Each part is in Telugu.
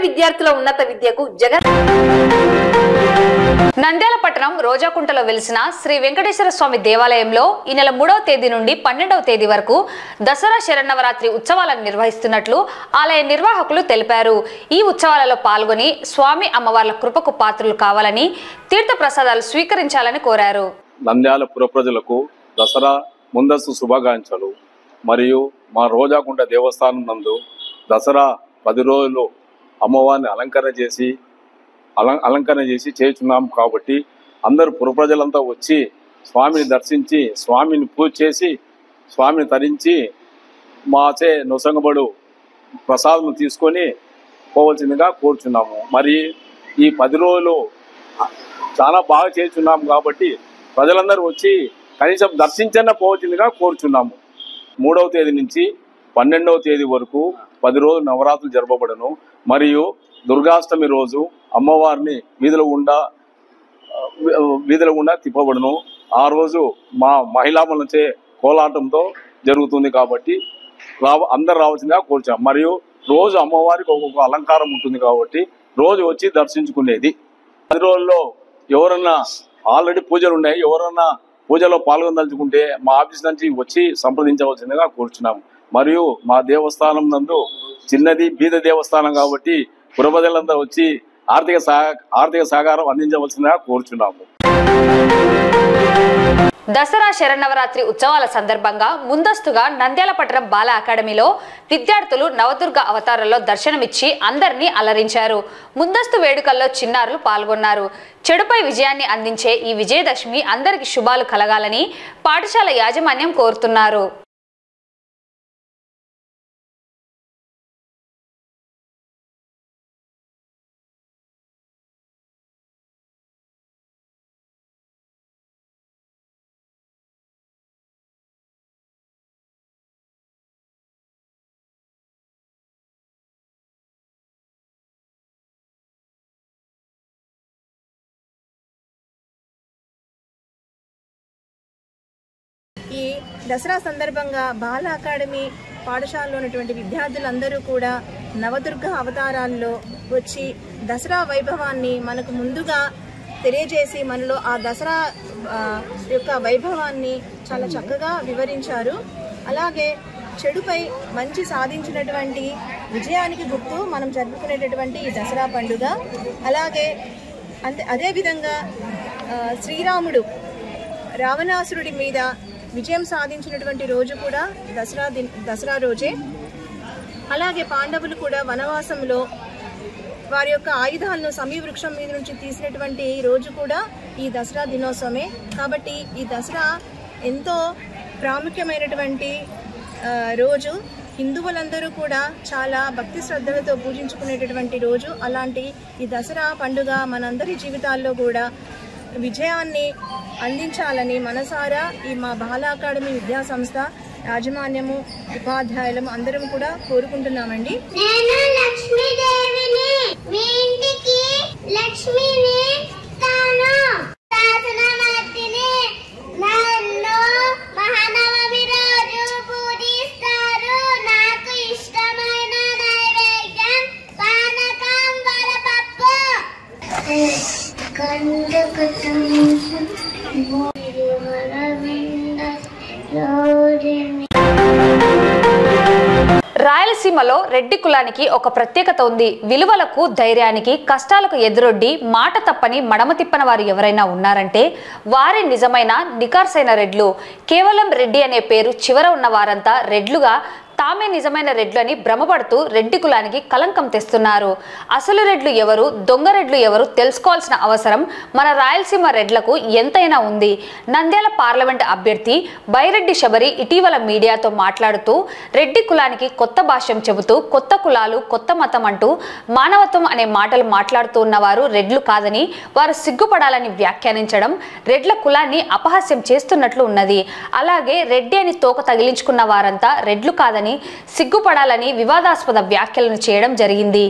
విద్యార్థుల ఉన్నత విద్యకు జగన్. నంద్యాల పట్టణం రోజాకుంటలో వెలిసిన శ్రీ వెంకటేశ్వర స్వామి దేవాలయంలో ఈ నెల 3వ తేదీ నుండి 12వ తేదీ వరకు దసరా శరన్నవరాత్రి ఉత్సవాలను నిర్వహిస్తున్నట్లు ఆలయ నిర్వాహకులు తెలిపారు. ఈ ఉత్సవాలలో పాల్గొని స్వామి అమ్మవార్ల కృపకు పాత్రులు కావాలని, తీర్థ ప్రసాదాలు స్వీకరించాలని కోరారు. నంద్యాల పుర ప్రజలకు దసరా ముందస్తు శుభాకాంక్షలు. మరియు మా రోజాకుంట దేవస్థానం నందు దసరా 10 రోజులు అమ్మవారిని అలంకరణ చేసి చేస్తున్నాం. కాబట్టి అందరూ పుర ప్రజలంతా వచ్చి స్వామిని దర్శించి, స్వామిని పూజ చేసి, స్వామిని తరించి మాచే నొసంగబడు ప్రసాదం తీసుకొని పోవలసిందిగా కోరుచున్నాము. మరి ఈ 10 రోజులు చాలా బాగా చేస్తున్నాము కాబట్టి ప్రజలందరూ వచ్చి కనీసం దర్శించన్న పోవలసిందిగా కోరుచున్నాము. 3వ తేదీ నుంచి 12వ తేదీ వరకు 10 రోజులు నవరాత్రులు జరపబడను. మరియు దుర్గాష్టమి రోజు అమ్మవారిని వీధుల గుండా తిప్పబడును. ఆ రోజు మా మహిళామణులచే కోలాటంతో జరుగుతుంది. కాబట్టి అందరు రావాల్సిందిగా కోరుచాం. మరియు రోజు అమ్మవారికి ఒక్కొక్క అలంకారం ఉంటుంది కాబట్టి రోజు వచ్చి దర్శించుకునేది. 10 రోజుల్లో ఎవరన్నా ఆల్రెడీ పూజలు ఉన్నాయి, ఎవరన్నా పూజలో పాల్గొనదలుచుకుంటే మా ఆఫీస్ నుంచి వచ్చి సంప్రదించవలసిందిగా కోరుచున్నాము. మరియు మా దేవస్థానం నందు చిన్నది బీద దేవస్థానం కాబట్టి పుర ప్రజలంతా వచ్చి ఆర్థిక సహకారం అందించవలసిందిగా కోరుచున్నాము. దసరా శరన్నవరాత్రి ఉత్సవాల సందర్భంగా ముందస్తుగా నంద్యాల పట్టణం బాల అకాడమీలో విద్యార్థులు నవదుర్గ అవతారంలో దర్శనమిచ్చి అందరినీ అలరించారు. ముందస్తు వేడుకల్లో చిన్నారులు పాల్గొన్నారు. చెడుపై విజయాన్ని అందించే ఈ విజయదశమి అందరికీ శుభాలు కలగాలని పాఠశాల యాజమాన్యం కోరుతున్నారు. ఈ దసరా సందర్భంగా బాల అకాడమీ పాఠశాలలో ఉన్నటువంటి విద్యార్థులందరూ కూడా నవదుర్గ అవతారాల్లో వచ్చి దసరా వైభవాన్ని మనకు ముందుగా తెలియజేసి మనలో ఆ దసరా యొక్క వైభవాన్ని చాలా చక్కగా వివరించారు. అలాగే చెడుపై మంచి సాధించినటువంటి విజయానికి గుర్తు మనం జరుపుకునేటటువంటి ఈ దసరా పండుగ. అలాగే అదేవిధంగా శ్రీరాముడు రావణాసురుడి మీద విజయం సాధించినటువంటి రోజు కూడా దసరా రోజే. అలాగే పాండవులు కూడా వనవాసంలో వారి యొక్క ఆయుధాలను సమీవృక్షం మీద నుంచి తీసినటువంటి రోజు కూడా ఈ దసరా దినోత్సవమే. కాబట్టి ఈ దసరా ఎంతో ప్రాముఖ్యమైనటువంటి రోజు. హిందువులందరూ కూడా చాలా భక్తి శ్రద్ధలతో పూజించుకునేటటువంటి రోజు. అలాంటి ఈ దసరా పండుగ మనందరి జీవితాల్లో కూడా విజయాన్ని అందించాలని మనసారా ఈ మా బాల అకాడమీ విద్యా సంస్థ యాజమాన్యము, ఉపాధ్యాయులము అందరం కూడా కోరుకుంటున్నామండి. నేను లక్ష్మీదేవిని, మీ ఇంటికి లక్ష్మిని తాను శాసనమూర్తిని. నన్ను మహానవమి రోజు పూజిస్తారు. నాకు ఇష్టమైన నైవేద్యం పానకం, వడపప్పు. రాయలసీమలో రెడ్డి కులానికి ఒక ప్రత్యేకత ఉంది. విలువలకు, ధైర్యానికి, కష్టాలకు ఎదురొడ్డి మాట తప్పని మడమ తిప్పని వారు ఎవరైనా ఉన్నారంటే వారి నిజమైన నికార్సైన రెడ్లు. కేవలం రెడ్డి అనే పేరు చివర ఉన్న వారంతా రెడ్లుగా తామే నిజమైన రెడ్లు అని భ్రమపడుతూ రెడ్డి కులానికి కలంకం తెస్తున్నారు. అసలు రెడ్లు ఎవరు, దొంగ రెడ్లు ఎవరు తెలుసుకోవాల్సిన అవసరం మన రాయలసీమ రెడ్లకు ఎంతైనా ఉంది. నంద్యాల పార్లమెంట్ అభ్యర్థి బైరెడ్డి శబరి ఇటీవల మీడియాతో మాట్లాడుతూ రెడ్డి కులానికి కొత్త భాష్యం చెబుతూ కొత్త కులాలు, కొత్త మతం అంటూ మానవత్వం అనే మాటలు మాట్లాడుతూ ఉన్నవారు రెడ్లు కాదని, వారు సిగ్గుపడాలని వ్యాఖ్యానించడం రెడ్ల కులాన్ని అపహాస్యం చేస్తున్నట్లు ఉన్నది. అలాగే రెడ్డి అని తోక తగిలించుకున్న వారంతా రెడ్లు కాదని, సిగ్గుపడాలని వివాదాస్పద వ్యాఖ్యలను చేయడం జరిగింది.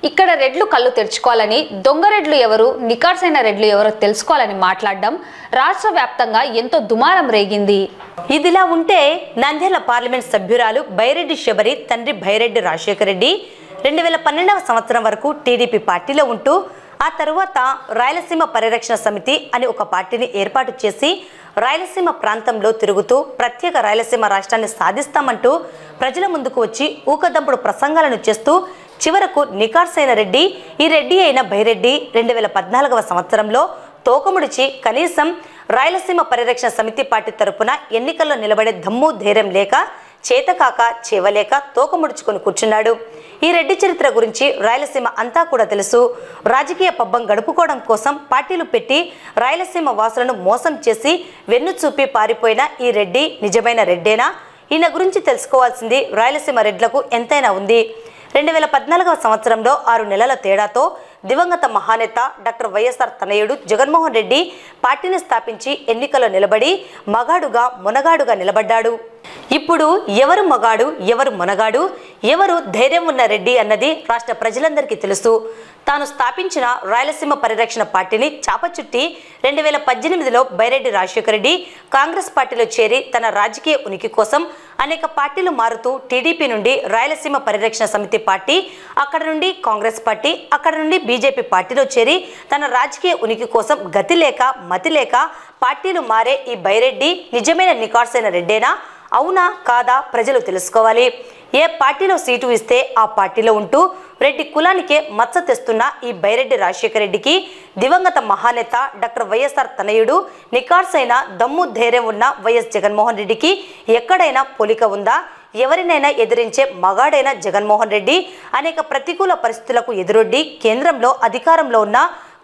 ఇక్కడ రెడ్లు కళ్ళు తెరుచుకోవాలని, దొంగ రెడ్లు ఎవరు, నికార్సైన రెడ్లు ఎవరో తెలుసుకోవాలని మాట్లాడడం రాష్ట్ర వ్యాప్తంగా ఎంతో దుమారం రేగింది. ఇదిలా ఉంటే నంద్యాల పార్లమెంట్ సభ్యురాలు బైరెడ్డి శబరి తండ్రి బైరెడ్డి రాజశేఖర రెడ్డి 2012వ సంవత్సరం వరకు టీడీపీ పార్టీలో ఉంటూ ఆ తరువాత రాయలసీమ పరిరక్షణ సమితి అని ఒక పార్టీని ఏర్పాటు చేసి రాయలసీమ ప్రాంతంలో తిరుగుతూ ప్రత్యేక రాయలసీమ రాష్ట్రాన్ని సాధిస్తామంటూ ప్రజల ముందుకు వచ్చి ఊకదంపుడు ప్రసంగాలను చేస్తూ చివరకు నికార్సైన రెడ్డి, ఈ రెడ్డి అయిన బైరెడ్డి 2014వ సంవత్సరంలో తోకముడిచి కనీసం రాయలసీమ పరిరక్షణ సమితి పార్టీ తరపున ఎన్నికల్లో నిలబడే దమ్ము ధైర్యం లేక, చేతకాక చేవలేక తోకముడుచుకొని కూర్చున్నాడు. ఈ రెడ్డి చరిత్ర గురించి రాయలసీమ అంతా కూడా తెలుసు. రాజకీయ పబ్బం గడుపుకోవడం కోసం పార్టీలు పెట్టి రాయలసీమ వాసులను మోసం చేసి వెన్ను చూపి పారిపోయిన ఈ రెడ్డి నిజమైన రెడ్డేనా? ఈయన గురించి తెలుసుకోవాల్సింది రాయలసీమ రెడ్లకు ఎంతైనా ఉంది. 2014వ సంవత్సరంలో 6 నెలల తేడాతో దివంగత మహానేత డాక్టర్ వైఎస్ఆర్ తనయుడు జగన్మోహన్ రెడ్డి పార్టీని స్థాపించి ఎన్నికల్లో నిలబడి మగాడుగా మొనగాడుగా నిలబడ్డాడు. ఇప్పుడు ఎవరు మగాడు, ఎవరు మొనగాడు, ఎవరు ధైర్యం ఉన్న రెడ్డి అన్నది రాష్ట్ర ప్రజలందరికీ తెలుసు. తాను స్థాపించిన రాయలసీమ పరిరక్షణ పార్టీని చాపచుట్టి 2018లో బైరెడ్డి రాజశేఖర రెడ్డి కాంగ్రెస్ పార్టీలో చేరి తన రాజకీయ ఉనికి కోసం అనేక పార్టీలు మారుతూ టీడీపీ నుండి రాయలసీమ పరిరక్షణ సమితి పార్టీ, అక్కడ నుండి కాంగ్రెస్ పార్టీ, అక్కడ నుండి బీజేపీ పార్టీలో చేరి తన రాజకీయ ఉనికి కోసం గతి లేక మతి లేక పార్టీలు మారే ఈ బైరెడ్డి నిజమైన నికార్సైన రెడ్డేనా? అవునా కాదా ప్రజలు తెలుసుకోవాలి. ఏ పార్టీలో సీటు ఇస్తే ఆ పార్టీలో ఉంటూ రెడ్డి కులానికే మచ్చ తెస్తున్న ఈ బైరెడ్డి రాజశేఖర రెడ్డికి దివంగత మహానేత డాక్టర్ వైఎస్ఆర్ తనయుడు నికార్సైన దమ్ము ధైర్యం ఉన్న వైఎస్ జగన్మోహన్ రెడ్డికి ఎక్కడైనా పోలిక ఉందా? ఎవరినైనా ఎదిరించే మగాడైన జగన్మోహన్ రెడ్డి అనేక ప్రతికూల పరిస్థితులకు ఎదురొడ్డి కేంద్రంలో అధికారంలో ఉన్న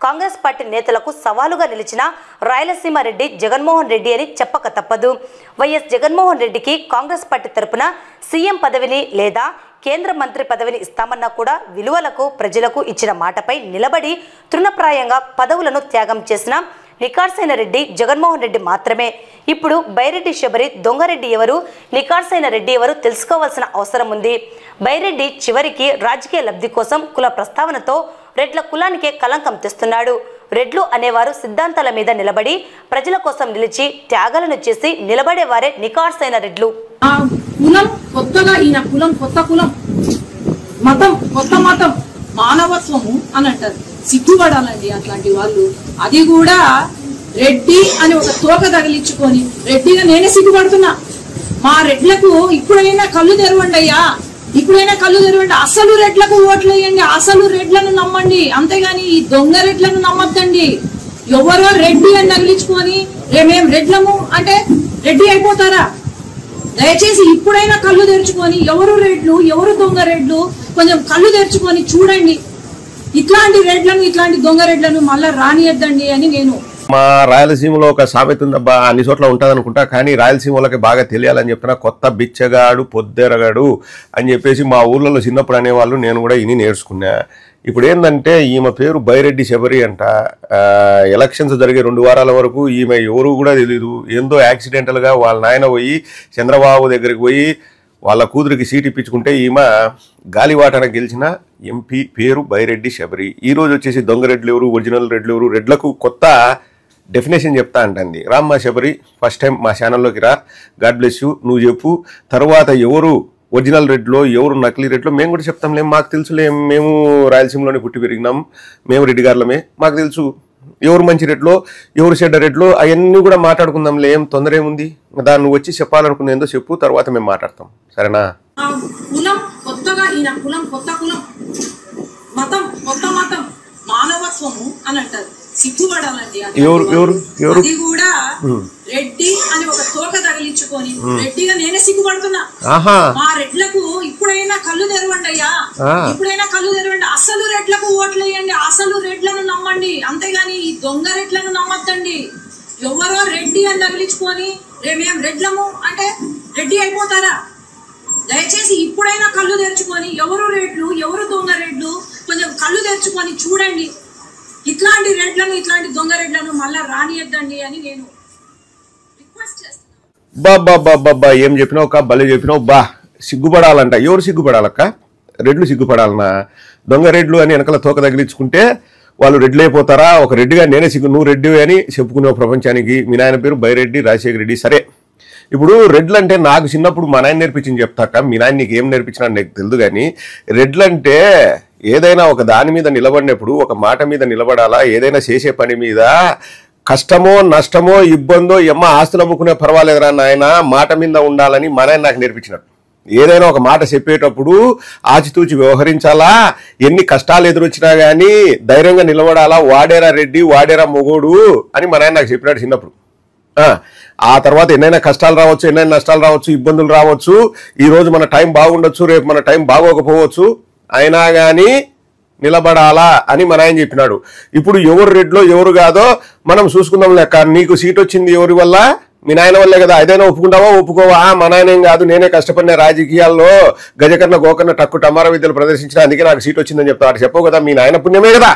కాంగ్రెస్ పార్టీ నేతలకు సవాలుగా నిలిచిన రాయలసీమ రెడ్డి జగన్మోహన్ రెడ్డి అని చెప్పక తప్పదు. వైఎస్ జగన్మోహన్ రెడ్డికి కాంగ్రెస్ పార్టీ తరపున సీఎం పదవిని లేదా కేంద్ర మంత్రి పదవిని ఇస్తామన్నా కూడా విలువలకు ప్రజలకు ఇచ్చిన మాటపై నిలబడి తృణప్రాయంగా పదవులను త్యాగం చేసిన నికార్సైన రెడ్డి జగన్మోహన్ రెడ్డి మాత్రమే. ఇప్పుడు బైరెడ్డి శబరి దొంగరెడ్డి ఎవరు, నికార్సైన రెడ్డి ఎవరు తెలుసుకోవాల్సిన అవసరం ఉంది. బైరెడ్డి చివరికి రాజకీయ లబ్ధి కోసం కుల ప్రస్తావనతో రెడ్ల కులానికే కలంకం తెస్తున్నాడు. రెడ్లు అనేవారు సిద్ధాంతాల మీద నిలబడి ప్రజల కోసం నిలిచి త్యాగాలను చేసి నిలబడేవారే నికార్సైన రెడ్లు. ఆ కులం కొత్తగా, ఈయన కులం కొత్త కులం, మతం కొత్త మతం, మానవత్వము అని అంటారు. సిగ్గుపడాలండి అట్లాంటి వాళ్ళు. అది కూడా రెడ్డి అని ఒక తోక తగిలించుకొని రెడ్డిగా నేనే సిగ్గుపడుతున్నా. మా రెడ్లకు ఇప్పుడైనా కళ్ళు తెరవండి అయ్యా, ఇప్పుడైనా కళ్ళు తెరవండి. అసలు రెడ్లకు ఓట్లు వేయండి, అసలు రెడ్లను నమ్మండి, అంతేగాని ఈ దొంగ రెడ్లను నమ్మద్దండి. ఎవరో రెడ్డి అని తగిలించుకొని మేం రెడ్లము అంటే రెడ్డి అయిపోతారా? దయచేసి ఇప్పుడైనా కళ్ళు తెరుచుకొని ఎవరు రెడ్లు ఎవరు దొంగ రెడ్లు కొంచెం కళ్ళు తెరుచుకొని చూడండి. ఇట్లాంటి రెడ్లను ఇట్లాంటి దొంగ రెడ్లను మళ్ళా రానియద్దండి అని నేను. మా రాయలసీమలో ఒక సామెత ఉందబ్బా, అన్ని చోట్ల ఉంటుంది అనుకుంటా, కానీ రాయలసీమలోకి బాగా తెలియాలని చెప్తున్నా. కొత్త బిచ్చగాడు పొద్దెరగాడు అని చెప్పేసి మా ఊర్లలో చిన్నప్పుడు అనేవాళ్ళు, నేను కూడా ఇని నేర్చుకున్నా. ఇప్పుడు ఏంటంటే ఈమె పేరు బైరెడ్డి శబరి అంట. ఎలక్షన్స్ జరిగే 2 వారాల వరకు ఈమె ఎవరు కూడా తెలీదు. ఏందో యాక్సిడెంటల్గా వాళ్ళ నాయన పోయి చంద్రబాబు దగ్గరికి పోయి వాళ్ళ కూతురికి సీట్ ఇప్పించుకుంటే ఈమె గాలివాటన గెలిచిన ఎంపీ పేరు బైరెడ్డి శబరి. ఈరోజు వచ్చేసి దొంగ రెడ్లు ఎవరు, ఒరిజినల్ రెడ్లు ఎవరు, రెడ్లకు కొత్త డెఫినేషన్ చెప్తా అంటుంది. రామ్మా శబరి, ఫస్ట్ టైం మా ఛానల్లోకి రా, గాడ్ బ్లెస్ యూ. నువ్వు చెప్పు, తర్వాత ఎవరు ఒరిజినల్ రెడ్లో ఎవరు నకిలీ రెడ్లో మేము కూడా చెప్తాంలే, మాకు తెలుసులే, మేము రాయలసీమలోనే పుట్టి పెరిగినాం, మేము రెడ్డి గారులమే, మాకు తెలుసు ఎవరు మంచి రెడ్లో ఎవరు చెడ్డ రెడ్లో, అవన్నీ కూడా మాట్లాడుకుందాంలే, ఏం తొందర ఏముంది. దాన్ని నువ్వు వచ్చి చెప్పాలనుకున్న ఏందో చెప్పు, తర్వాత మేము మాట్లాడతాం, సరేనా? కులం కొత్తగా, ఈయన కులం కొత్త కులం, మతం కొత్త మతం, మానవత్వము అని అంటారు. సిగ్గుపడాలండి. అది కూడా రెడ్డి అని ఒక తోక తగిలించుకొని రెడ్డిగా నేనే సిగ్గుపడుతున్నా. మా రెడ్లకు ఇప్పుడైనా కళ్ళు తెరవండి అయ్యా, ఇప్పుడైనా కళ్ళు తెరవండి. అసలు రెడ్లకు ఓట్లు వేయండి, అసలు రెడ్లను నమ్మండి, అంతేగాని ఈ దొంగ రెడ్లను నమ్మద్దండి. ఎవరో రెడ్డి అని తగిలించుకొని మేం రెడ్లము అంటే రెడ్డి అయిపోతారా? దయచేసి ఇప్పుడైనా కళ్ళు తెరుచుకొని ఎవరు రెడ్లు ఎవరు దొంగ రెడ్లు కొంచెం కళ్ళు తెరుచుకొని చూడండి. ఇట్లాంటి రెడ్లను ఇట్లాంటి దొంగ రెడ్లను మళ్ళా రానియద్దండి అని నేను రిక్వెస్ట్ చేస్తున్నాను. బాబా ఏం చెప్పినావు కా, భలే చెప్పినావు. బా సిగ్గుపడాలంట. ఎవరు సిగ్గుపడాలక్క? రెడ్లు సిగ్గుపడాలనా? దొంగ రెడ్లు అని వెనకాల తోక తగిలించుకుంటే వాళ్ళు రెడ్లు అయిపోతారా? ఒక రెడ్డిగా నేనే నువ్వు రెడ్డి అని చెప్పుకున్నావు ప్రపంచానికి. మీ నాయన పేరు బైరెడ్డి రాజశేఖర రెడ్డి. సరే, ఇప్పుడు రెడ్లు అంటే నాకు చిన్నప్పుడు మా నాయన నేర్పించింది చెప్తాక మీ నాయన నీకు ఏం నేర్పించినా నాకు తెలియదు కానీ రెడ్లు అంటే ఏదైనా ఒక దాని మీద నిలబడినప్పుడు ఒక మాట మీద నిలబడాలా, ఏదైనా చేసే పని మీద కష్టమో నష్టమో ఇబ్బందో ఆస్తులు అమ్ముకునే పర్వాలేదురా నాయన మాట మీద ఉండాలని మా నాయన నాకు నేర్పించినాడు. ఏదైనా ఒక మాట చెప్పేటప్పుడు ఆచితూచి వ్యవహరించాలా, ఎన్ని కష్టాలు ఎదురొచ్చినా కానీ ధైర్యంగా నిలబడాలా, వాడేరా రెడ్డి వాడేరా మొగోడు అని మా నాయన నాకు చెప్పినాడు చిన్నప్పుడు. ఆ తర్వాత ఎన్నైనా కష్టాలు రావచ్చు, ఎన్నైనా నష్టాలు రావచ్చు, ఇబ్బందులు రావచ్చు, ఈరోజు మన టైం బాగుండొచ్చు, రేపు మన టైం బాగోకపోవచ్చు, అయినా కానీ నిలబడాలా అని మా నాయన చెప్పినాడు. ఇప్పుడు ఎవరు రెడ్లో ఎవరు కాదో మనం చూసుకుందాం లెక్క. నీకు సీట్ వచ్చింది ఎవరి వల్ల? మీ నాయన వల్లే కదా. ఏదైనా ఒప్పుకుంటావా ఒప్పుకోవా? మా నాయనేం కాదు, నేనే కష్టపడిన రాజకీయాల్లో గజకర్ణ గోకర్ణ టక్కు టమార విద్యలు ప్రదర్శించిన, అందుకే నాకు సీట్ వచ్చిందని చెప్తా. అటు చెప్పవు కదా, మీ నాయన పుణ్యమే కదా.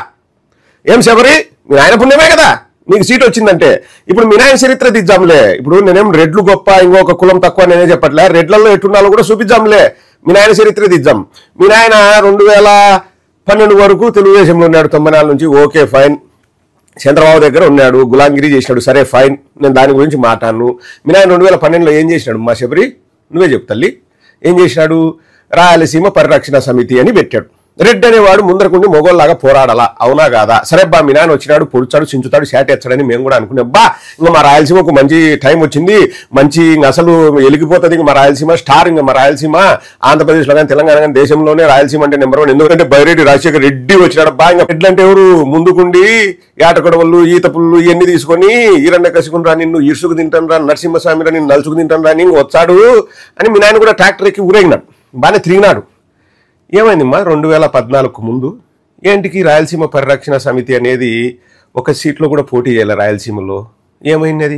ఏం శబరి, మీ నాయన పుణ్యమే కదా నీకు సీట్ వచ్చిందంటే. ఇప్పుడు మీ నాయన చరిత్ర దిద్దాంలే. ఇప్పుడు నేనేం రెడ్లు గొప్ప ఇంకొక కులం తక్కువ నేనే చెప్పట్లే, రెడ్లలో ఎట్టున్నాలో కూడా చూపిద్దాంలే. మీ నాయన చరిత్ర దిద్దాం. మీ నాయన 2012 వరకు తెలుగుదేశంలో ఉన్నాడు, 94 నుంచి. Okay fine. చంద్రబాబు దగ్గర ఉన్నాడు, గులాంగిరి చేసినాడు, సరే ఫైన్, నేను దాని గురించి మాట్లాడను. మీ నాయన 2012లో ఏం చేసినాడు మా శబరి? నువ్వే చెప్పు తల్లి. ఏం చేసినాడు? రాయలసీమ పరిరక్షణ సమితి అని పెట్టాడు. రెడ్డి అనేవాడు ముందరకుండి మొగోళ్ళలాగా పోరాడాలా, అవునా కాదా? సరే బా, మీ నాయన వచ్చినాడు, పొడుచాడు, చించుతాడు, షాట్ ఎచ్చాడని మేము కూడా అనుకున్నాం. బా, ఇంకా మా రాయలసీమకు మంచి టైం వచ్చింది, మంచి ఇంక అసలు వెలిగిపోతుంది ఇంక మా రాయలసీమ స్టార్. ఇంకా మా రాయలసీమ ఆంధ్రప్రదేశ్లో కానీ తెలంగాణ కానీ దేశంలోనే రాయలసీమ అంటే నెంబర్ 1. ఎందుకంటే బైరెడ్డి రాజశేఖర్ రెడ్డి వచ్చినాడు. బా, ఇంకా రెడ్లు అంటే ఎవరు? ముందుకుండి ఏటకొడవళ్ళు ఈత పుల్లు ఇవన్నీ తీసుకొని ఈరన్న కసుకుని రా, నిన్ను ఇరుసుకు తింటాను రా, నరసింహస్వామి రా, నిన్ను నలుసుకు తింటాను రా, ఇంక వచ్చాడు అని మీ నాయన కూడా ట్రాక్టర్ ఎక్కి ఊరేగినాడు, బాగానే తిరిగినాడు. ఏమైందమ్మా 2014కు ముందు ఏంటికి రాయలసీమ పరిరక్షణ సమితి అనేది ఒక సీట్లో కూడా పోటీ చేయాలి రాయలసీమలో? ఏమైంది అది?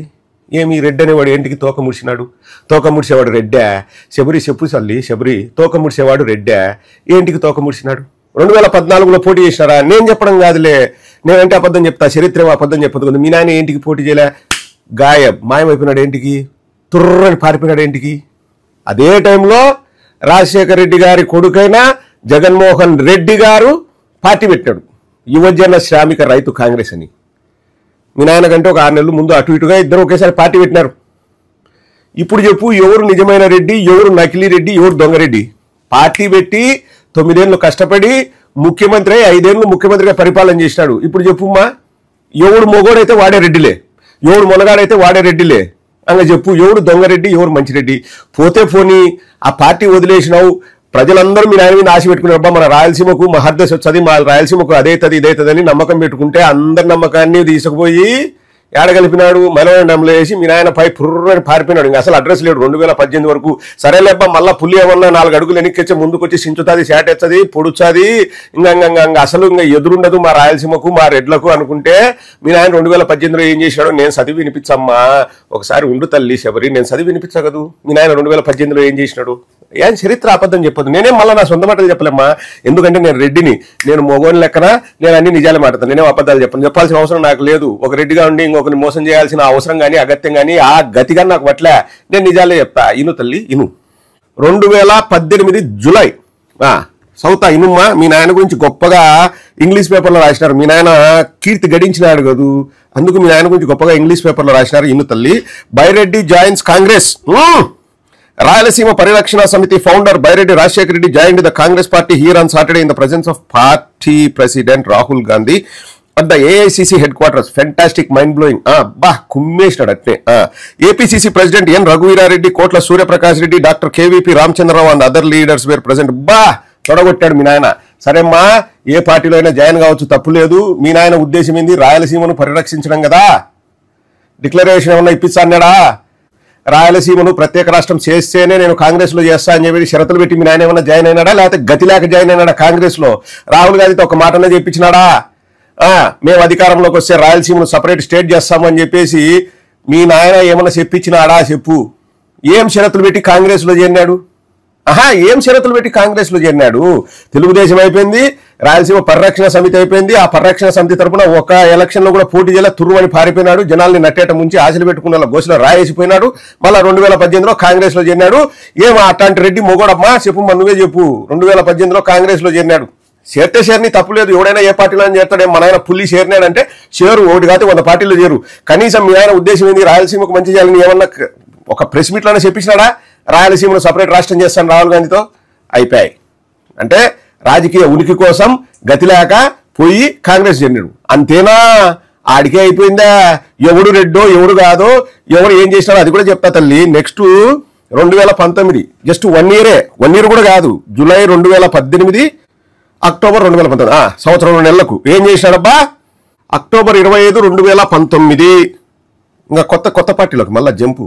ఏమి రెడ్డి అనేవాడు ఏంటికి తోక ముడిచినాడు? తోక ముడిచేవాడు రెడ్డా? శబరి చెప్పు సల్లి, శబరి తోక ముడిచేవాడు రెడ్డా? ఏంటికి తోక ముడిచినాడు? 2014లో పోటీ చేసినారా? నేను చెప్పడం కాదులే, నేనంటే అబద్ధం చెప్తా, చరిత్ర అబద్ధం చెప్పదు కదా. మీ నాయన ఏంటికి పోటీ చేయలే? గాయబ్, మాయమైపోయినాడు. ఏంటికి? తుర్రని పారిపోయినాడు. ఏంటికి? అదే టైంలో రాజశేఖర రెడ్డి గారి కొడుకైన జగన్మోహన్ రెడ్డి గారు పార్టీ పెట్టాడు, యువజన శ్రామిక రైతు కాంగ్రెస్ అని. మీ నాయన కంటే ఒక 6 నెలలు ముందు అటు ఇటుగా ఇద్దరు ఒకేసారి పార్టీ పెట్టినారు. ఇప్పుడు చెప్పు, ఎవరు నిజమైన రెడ్డి, ఎవరు నకిలీ రెడ్డి, ఎవరు దొంగరెడ్డి? పార్టీ పెట్టి 9 ఏళ్ళు కష్టపడి ముఖ్యమంత్రి 5 ఏళ్ళు ముఖ్యమంత్రిగా పరిపాలన చేసినాడు. ఇప్పుడు చెప్పుమ్మా, ఎవడు మొగోడైతే వాడే రెడ్డిలే, ఎవడు మొనగాడైతే వాడే రెడ్డిలే. అంగ చెప్పు, ఎవడు దొంగరెడ్డి, ఎవరు మంచిరెడ్డి? పోతే పోనీ, ఆ పార్టీ వదిలేసినావు, ప్రజలందరూ మీ నాయన మీద ఆశ పెట్టుకున్నారు. అబ్బా మన రాయలసీమకు మహర్దశ వచ్చేది, మా రాయలసీమకు అదైతుంది ఇదైతుందని నమ్మకం పెట్టుకుంటే అందరి నమ్మకాన్ని తీసుకుపోయి ఏడగలిపినాడు, మనోరండంలో వేసి మీ నాయన పై పుర్రని పారిపోయినాడు. ఇంకా అసలు అడ్రస్ లేడు 2018 వరకు. సరేలేబ్బా, మళ్ళీ పుల్లి ఏమన్నా 4 అడుగులు వెనక్కిచ్చే ముందుకొచ్చి సించుతుంది, షాట్ ఎచ్చది, పొడుచాది, ఇంకా అసలు ఇంకా ఎదురుండదు మా రాయలసీమకు మా రెడ్లకు అనుకుంటే మీ నాయన 2018లో ఏం చేసినాడు? నేను చదివి వినిపించమ్మా, ఒకసారి ఉండు తల్లి శబరి, నేను చదివి వినిపించగదు. మీ నాయన 2018లో ఏం చేసినాడు? ఏం చరిత్ర అబద్ధం చెప్పదు. నేనేం మళ్ళీ నా సొంత మాటలు చెప్పలేమ్మా, ఎందుకంటే నేను రెడ్డిని, నేను మొగోని లెక్కన నేను అన్ని నిజాలే మాట్లాడతాను, నేనేం అబద్ధాలు చెప్పను. చెప్పాల్సిన అవసరం నాకు లేదు. ఒక రెడ్డిగా ఉండి ఇంకొకరిని మోసం చేయాల్సిన అవసరం కానీ అగత్యం కానీ ఆ గతిగా నాకు పట్ల నేను నిజాలే చెప్తా. ఇను తల్లి ఇను. 2018 జూలై సౌతా ఇనుమ్మా, మీ నాయన గురించి గొప్పగా ఇంగ్లీష్ పేపర్లో రాసినారు. మీ నాయన కీర్తి గడించినాడు కదూ, అందుకు మీ నాయన గురించి గొప్పగా ఇంగ్లీష్ పేపర్లో రాసినారు. ఇను తల్లి. Byreddy joins Congress. Rayalaseema Parirakshana Samiti founder Baireddy Rajshekar Reddy joined the Congress party here on Saturday in the presence of party president Rahul Gandhi at the AICC headquarters. Fantastic, mind-blowing. Kummeshnadu atte. APCC president N. Raghuveera Reddy, Kotla Surya Prakash Reddy, Dr. KVP Ramchandra Rao and other leaders were present. తొడగొట్టాడు మీ నాయన. సరేమ్మా, ఏ పార్టీలో అయినా జాయిన్ కావచ్చు, తప్పు లేదు. మీ నాయన ఉద్దేశం ఏంది? రాయలసీమను పరిరక్షించడం కదా. డిక్లరేషన్ ఏమన్నా ఇప్పిస్తాడా? రాయలసీమను ప్రత్యేక రాష్ట్రం చేస్తేనే నేను కాంగ్రెస్ లో చేస్తా అని చెప్పి షరతులు పెట్టి మీ నాయన ఏమన్నా జాయిన్ అయినాడా, లేకపోతే గతి లేక జాయిన్ అయినాడా కాంగ్రెస్ లో? రాహుల్ గాంధీతో ఒక మాటనే చెప్పించినాడా? మేము అధికారంలోకి వస్తే రాయలసీమను సపరేట్ స్టేట్ చేస్తామని చెప్పేసి మీ నాయన ఏమన్నా చెప్పించినాడా? చెప్పు. ఏం షరతులు పెట్టి కాంగ్రెస్ లో చేరినాడు? ఏం షరతులు పెట్టి కాంగ్రెస్ లో చేరినాడు? తెలుగుదేశం అయిపోయింది, రాయలసీమ పరిరక్షణ సమితి అయిపోయింది. ఆ పరిరక్షణ సమితి తరపున ఒక ఎలక్షన్ లో కూడా పోటీ చేయాల, తుర్రుమని పారిపోయినాడు, జనాల్ని నట్టేట ముంచి ఆశలు పెట్టుకున్న గోసులో రాయేసిపోయినాడు. మళ్ళా 2018లో కాంగ్రెస్ లో చేరినాడు. ఏం అట్లాంటి రెడ్డి మొగోడమ్మా? చెప్పు, నువ్వే చెప్పు. 2018లో కాంగ్రెస్ లో చేరినాడు. చేరితే చేరని తప్పులేదు, ఎవడైనా ఏ పార్టీలో చేస్తాడే. మన ఆయన పుల్లి చేరినాడంటే చేరు, ఒకటి కాదు 100 పార్టీలో చేరు. కనీసం మీ ఆయన ఉద్దేశం ఏంది? రాయలసీమకు మంచి చేయాలని ఏమన్నా ఒక ప్రెస్ మీట్లోనే చెప్పించినాడా రాయలసీమను సపరేట్ రాష్ట్రం చేస్తాను రాహుల్ గాంధీతో? అయిపోయాయి. అంటే రాజకీయ ఉనికి కోసం గతి లేక పోయి కాంగ్రెస్ చెందాడు, అంతేనా? ఆడికే అయిపోయిందా? ఎవడు రెడ్డో ఎవడు కాదో ఎవడు ఏం చేసినాడో అది కూడా చెప్తా తల్లి. నెక్స్ట్ 2019 జస్ట్ 1 ఇయర్ కూడా కాదు, జూలై 2018 అక్టోబర్ 2019 సంవత్సరం 2 నెలలకు ఏం చేసినాడబ్బా? అక్టోబర్ 25, 2019 ఇంకా కొత్త పార్టీలోకి మళ్ళా jump.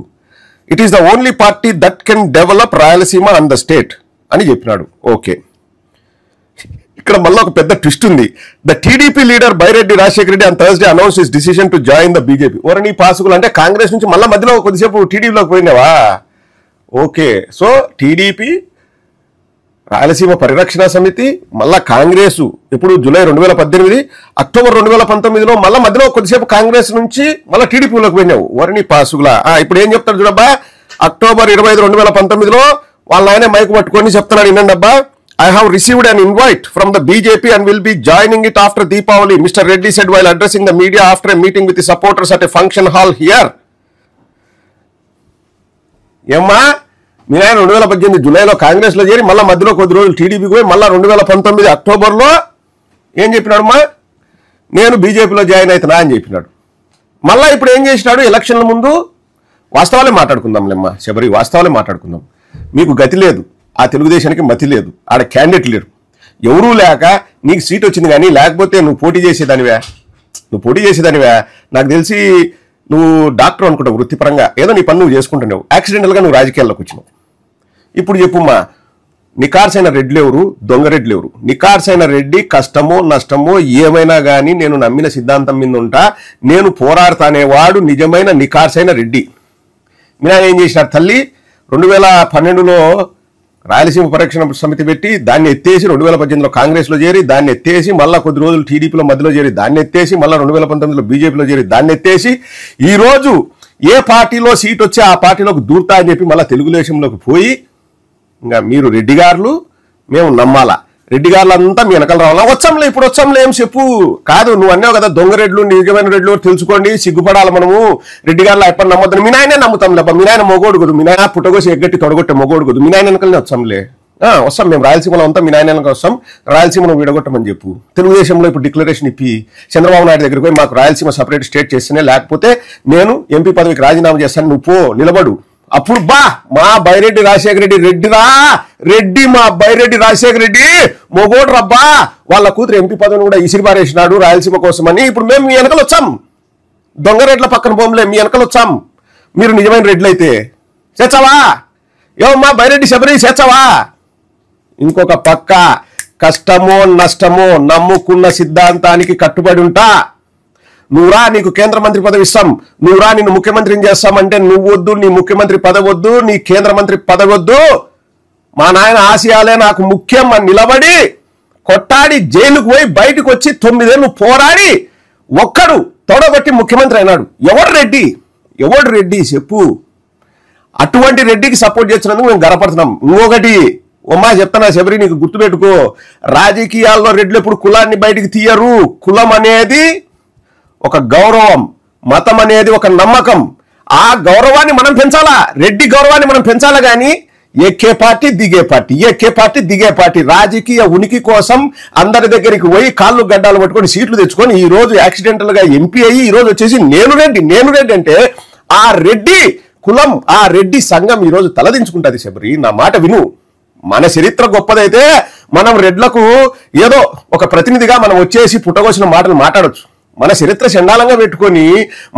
It is the only party that can develop Rayalaseema and the state అని చెప్పినాడు. ఓకే, ఇక్కడ మళ్ళీ ఒక పెద్ద ట్విస్ట్ ఉంది. The TDP leader Byreddy Rajasekhara Reddy on Thursday announce his decision to join the BJP. ఓరని పాసుకులు అంటే కాంగ్రెస్ నుంచి మళ్ళీ మధ్యలో కొద్దిసేపు టీడీపీలోకి పోయినావా? ఓకే, సో టీడీపీ, రాయలసీమ పరిరక్షణ సమితి, మళ్ళా కాంగ్రెస్ ఇప్పుడు జూలై 2018, అక్టోబర్ 2019లో మళ్ళీ మధ్యలో కొద్దిసేపు కాంగ్రెస్ నుంచి మళ్ళీ టీడీపీలోకి పోయినావు. ఓరని పాసుకులా. ఇప్పుడు ఏం చెప్తాడు చూడబ్బా, అక్టోబర్ 25, 2019లో వాళ్ళ ఆయనే మైకు పట్టుకొని చెప్తున్నాడు, వినండి అబ్బా. I have received an invite from the BJP and will be joining it after Deepavali, Mr. Reddy said while addressing the media after a meeting with the supporters at a function hall here. ఏమ్మా, మీ ఆయన 2018 జూలైలో కాంగ్రెస్లో చేరి మళ్ళీ మధ్యలో కొద్ది రోజులు టీడీపీకి పోయి మళ్ళీ 2019 అక్టోబర్లో ఏం చెప్పినాడమ్మా, నేను బీజేపీలో జాయిన్ అవుతున్నా అని చెప్పినాడు. మళ్ళీ ఇప్పుడు ఏం చేసినాడు, ఎలక్షన్ల ముందు వాస్తవాలే మాట్లాడుకుందాంలేమ్మా శబరి, వాస్తవాలే మాట్లాడుకుందాం. మీకు గతి లేదు, ఆ తెలుగుదేశానికి మతి లేదు, ఆడ క్యాండిడేట్ లేరు, ఎవరూ లేక నీకు సీట్ వచ్చింది. కానీ లేకపోతే నువ్వు పోటీ చేసేదానివా? నాకు తెలిసి నువ్వు డాక్టర్ అనుకుంటావు, వృత్తిపరంగా ఏదో నీ పని నువ్వు చేసుకుంటున్నావు, యాక్సిడెంటల్గా నువ్వు రాజకీయాల్లోకి వచ్చినావు. ఇప్పుడు చెప్పుమ్మా, నికార్సైన రెడ్లు ఎవరు, దొంగ రెడ్లు ఎవరు? నికార్సైన రెడ్డి కష్టమో నష్టమో ఏమైనా కానీ నేను నమ్మిన సిద్ధాంతం మీద ఉంటా, నేను పోరాడతానేవాడు నిజమైన నికార్సైన రెడ్డి. మీరు ఏం చేసినారు తల్లి, 2012లో రాయలసీమ పరిరక్షణ సమితి పెట్టి దాన్ని ఎత్తేసి 2018లో కాంగ్రెస్లో చేరి దాన్ని ఎత్తేసి మళ్ళీ కొద్ది రోజులు టీడీపీలో మధ్యలో చేరి దాన్ని ఎత్తేసి మళ్ళీ 2019లో బీజేపీలో చేరి దాన్ని ఎత్తేసి ఈరోజు ఏ పార్టీలో సీట్ వచ్చి ఆ పార్టీలోకి దూరుతా అని చెప్పి మళ్ళీ తెలుగుదేశంలోకి పోయి ఇంకా మీరు రెడ్డి గారులు మేము నమ్మాలా, రెడ్డి గారులు అంతా మీ వెనకాల రావాలా? వచ్చంలే, ఇప్పుడు వచ్చంలే ఏం చెప్పు. కాదు, నువ్వు అన్నావు కదా దొంగ రెడ్లు నిజమైన రెడ్లు తెలుసుకోండి, సిగ్గుపడాలి మనము, రెడ్డి గారులు ఎప్పుడు నమ్మొద్దని. మీ నాయనే నమ్ముతాం లేబ్బా, మీ నాయన మొగోడు కొద్దు, మీ నాయన పుట్టగోసి ఎగ్గట్టి తొడగొట్టే మొగోడు కొద్దు, మీ నాయన వెనకలనే వచ్చాంలే. వస్తాం మేము రాయలసీమలో అంతా, మీ నాయన వెనక వస్తాం, రాయలసీమను విడగొట్టమని చెప్పు. తెలుగుదేశంలో ఇప్పుడు డిక్లరేషన్ ఇప్పి చంద్రబాబు నాయుడు దగ్గరికి పోయి మాకు రాయలసీమ సపరేట్ స్టేట్ చేస్తేనే, లేకపోతే నేను ఎంపీ పదవికి రాజీనామా చేస్తాను, నువ్వు పో నిలబడు. అప్పుడు బా మా బైరెడ్డి రాజశేఖర రెడ్డి రెడ్డిరా, రెడ్డి మా బైరెడ్డి రాజశేఖర రెడ్డి మొగోడు రబ్బా, వాళ్ళ కూతురు ఎంపీ పదవిని కూడా ఇసిరిపారేసినాడు రాయలసీమ కోసమని. ఇప్పుడు మేము మీ వెనకలు వచ్చాం, దొంగ రెడ్ల పక్కన పోంలే, మీ వెనకలు వచ్చాం. మీరు నిజమైన రెడ్లు అయితే చేర్చావా? ఏమమ్మా బైరెడ్డి శబరి చేర్చావా? ఇంకొక పక్క కష్టమో నష్టమో నమ్ముకున్న సిద్ధాంతానికి కట్టుబడి ఉంటా. నువ్వురా నీకు కేంద్ర మంత్రి పదవి ఇస్తాం, నువ్వురా నిన్ను ముఖ్యమంత్రిని చేస్తామంటే నువ్వు వద్దు, నీ ముఖ్యమంత్రి పదవి వద్దు, నీ కేంద్ర మంత్రి పదవి వద్దు, మా నాయన ఆశయాలే నాకు ముఖ్యం అని నిలబడి కొట్టాడి జైలుకు పోయి బయటకు వచ్చి 9 ఏళ్ళు పోరాడి ఒక్కడు తొడగొట్టి ముఖ్యమంత్రి అయినాడు. ఎవడు రెడ్డి చెప్పు? అటువంటి రెడ్డికి సపోర్ట్ చేసినందుకు మేము గర్వపడుతున్నాం. ఇంకొకటి ఉమ్మా చెప్తానా శబరి, నీకు గుర్తుపెట్టుకో, రాజకీయాల్లో రెడ్లు ఎప్పుడు కులాన్ని బయటికి తీయరు. కులం అనేది ఒక గౌరవం, మతం అనేది ఒక నమ్మకం. ఆ గౌరవాన్ని మనం పెంచాలా, రెడ్డి గౌరవాన్ని మనం పెంచాలా. కానీ ఎక్కే పార్టీ దిగే పార్టీ రాజకీయ ఉనికి కోసం అందరి దగ్గరికి పోయి కాళ్ళు గడ్డాలు పట్టుకొని సీట్లు తెచ్చుకొని ఈ రోజు యాక్సిడెంటల్ గా ఎంపీ అయ్యి ఈ రోజు వచ్చేసి నేను రెడ్డి అంటే ఆ రెడ్డి కులం, ఆ రెడ్డి సంఘం ఈ రోజు తలదించుకుంటుంది. శబరి నా మాట విను, మన చరిత్ర గొప్పదైతే మనం రెడ్లకు ఏదో ఒక ప్రతినిధిగా మనం వచ్చేసి పుట్టగోసిన మాటలు మాట్లాడొచ్చు. మన చరిత్ర చండాలంగా పెట్టుకొని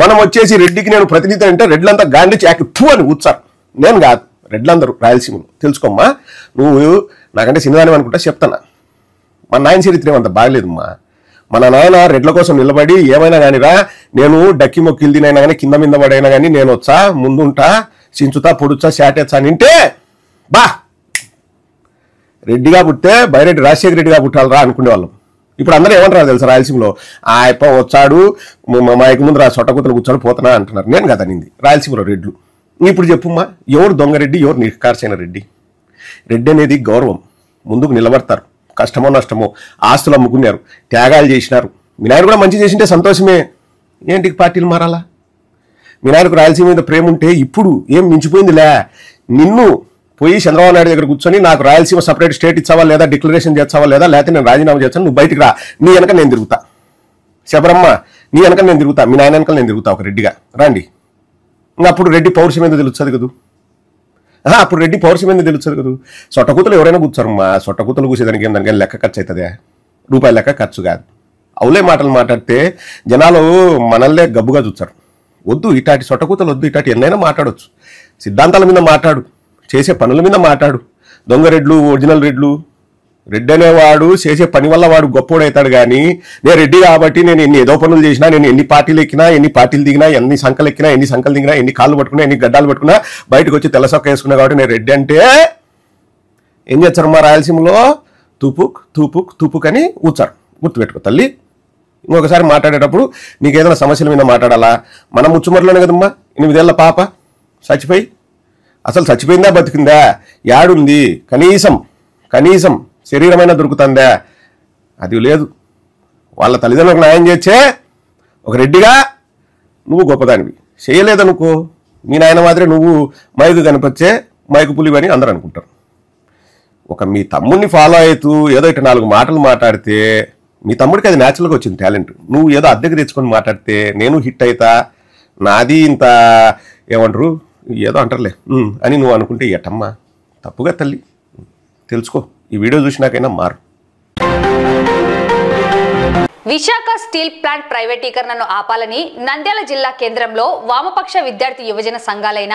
మనం వచ్చేసి రెడ్డికి నేను ప్రతినిధి అంటే రెడ్లంతా గాంధీ చాకి టూ అని కూర్చారు. నేను కాదు, రెడ్లందరూ రాయలసీమలో. తెలుసుకోమ్మా, నువ్వు నాకంటే చిన్నదాని అనుకుంటా చెప్తానా. మన నాయన చరిత్ర ఏమంత బాగలేదమ్మా. మన నాయన రెడ్ల కోసం నిలబడి ఏమైనా కానిరా, నేను డక్కి మొక్కిలు తినైనా కానీ కింద మీద పడైనా కానీ నేను వచ్చా ముందుంటా చించుతా పొడుచా శాటేచ్చా నింటే బా రెడ్డిగా పుట్టే బైరెడ్డి రాజశేఖర రెడ్డిగా పుట్టాలరా అనుకునేవాళ్ళం. ఇప్పుడు అందరూ ఏమంటారు తెలుసా రాయలసీమలో, ఆ అప్ప వచ్చాడు మా యొక్క ముందు సొట్టకూతలు కూర్చొని పోతున్నా అంటున్నారు. నేను కదా నింది రాయలసీమలో రెడ్లు. ఇప్పుడు చెప్పుమ్మా, ఎవరు దొంగ రెడ్డి, ఎవరు నికార్సైన రెడ్డి? రెడ్డి అనేది గౌరవం, ముందుకు నిలబడతారు, కష్టమో నష్టమో ఆస్తులు అమ్ముకున్నారు, త్యాగాలు చేసినారు. మీ నాయన కూడా మంచి చేసింటే సంతోషమే. ఏంటికి పార్టీలు మారాలా? మీ నాయనకు రాయలసీమ మీద ప్రేమ ఉంటే ఇప్పుడు ఏం మించిపోయిందిలే. నిన్ను పోయి చంద్రబాబు నాయుడు దగ్గర కూర్చొని నాకు రాయలసీమ సపరేట్ స్టేట్ ఇచ్చావా లేదా, డిక్లరేషన్ చేస్తావా లేదా, లేకపోతే నేను రాజీనామా చేస్తాను, నువ్వు బయటికి రా, నీ వెనక నేను తిరుగుతా. శబరమ్మ నీ వెనక నేను తిరుగుతా, మీ నాయన వెనక నేను తిరుగుతా ఒక రెడ్డిగా రండి. ఇంకా అప్పుడు రెడ్డి పౌరుషం మీద తెలుస్తుంది కదా. అప్పుడు రెడ్డి పౌరుషం మీద తెలుస్తుంది కదా. సొట్టకూతలు ఎవరైనా కూర్చోరమ్మా. సొట్టకూతలు కూర్చేదానికి దానికైనా లెక్క ఖర్చు అవుతుందా? రూపాయల లెక్క ఖర్చు కాదు. అవులే మాటలు మాట్లాడితే జనాలు మనల్నే గబ్బుగా చూస్తారు. వద్దు ఇటాటి సొట్టకూతలు వద్దు. ఇటాటి ఎన్నైనా మాట్లాడవచ్చు. సిద్ధాంతాల మీద మాట్లాడు, చేసే పనుల మీద మాట్లాడు. దొంగ రెడ్లు, ఒరిజినల్ రెడ్లు, రెడ్డి అనేవాడు చేసే పని వల్ల వాడు గొప్పోడవుతాడు. కానీ నేను రెడ్డి కాబట్టి నేను ఎన్ని ఏదో పనులు చేసినా, నేను ఎన్ని పార్టీలు ఎక్కినా, ఎన్ని పార్టీలు దిగినా, ఎన్ని సంకలు ఎక్కినా, ఎన్ని సంకలు దిగినా, ఎన్ని కాళ్ళు పట్టుకున్నా, ఎన్ని గడ్డాలు పట్టుకున్నా, బయటకు వచ్చి తెల్ల సొక్క వేసుకున్నా కాబట్టి నేను రెడ్డి అంటే ఏం చేస్తారు మా రాయలసీమలో? తూపుక్ తూపుక్ తూపుక్ అని ఊచారు. గుర్తుపెట్టుకో తల్లి. ఇంకొకసారి మాట్లాడేటప్పుడు నీకు ఏదైనా సమస్యల మీద మాట్లాడాలా? మనం ముచ్చుమరిలోనే కదమ్మా 8 ఏళ్ల పాప చచ్చిపోయి. అసలు చచ్చిపోయిందా బతికిందా? యాడుంది? కనీసం శరీరమైనా దొరుకుతుందా? అది లేదు. వాళ్ళ తల్లిదండ్రులకు న్యాయం చేసే ఒక రెడ్డిగా నువ్వు గొప్పదానివి. చేయలేదనుకో మీ నాయన మాదిరి నువ్వు మైకు కనిపించే మైకు పులివి అని అందరూ అనుకుంటారు. ఒక మీ తమ్ముడిని ఫాలో అవుతూ ఏదో ఇటు 4 మాటలు మాట్లాడితే మీ తమ్ముడికి అది న్యాచురల్గా వచ్చింది టాలెంట్. నువ్వు ఏదో అద్దెకి తెచ్చుకొని మాట్లాడితే నేను హిట్ అవుతా, నాది ఇంత ఏమంటారు ఏదో అంటారులే అని నువ్వు అనుకుంటే ఎటమ్మా? తప్పుగా తల్లి. తెలుసుకో. ఈ వీడియో చూసినాకైనా మారు. విశాఖ స్టీల్ ప్లాంట్ ప్రైవేటీకరణను ఆపాలని నంద్యాల జిల్లా కేంద్రంలో వామపక్ష విద్యార్థి యువజన సంఘాలైన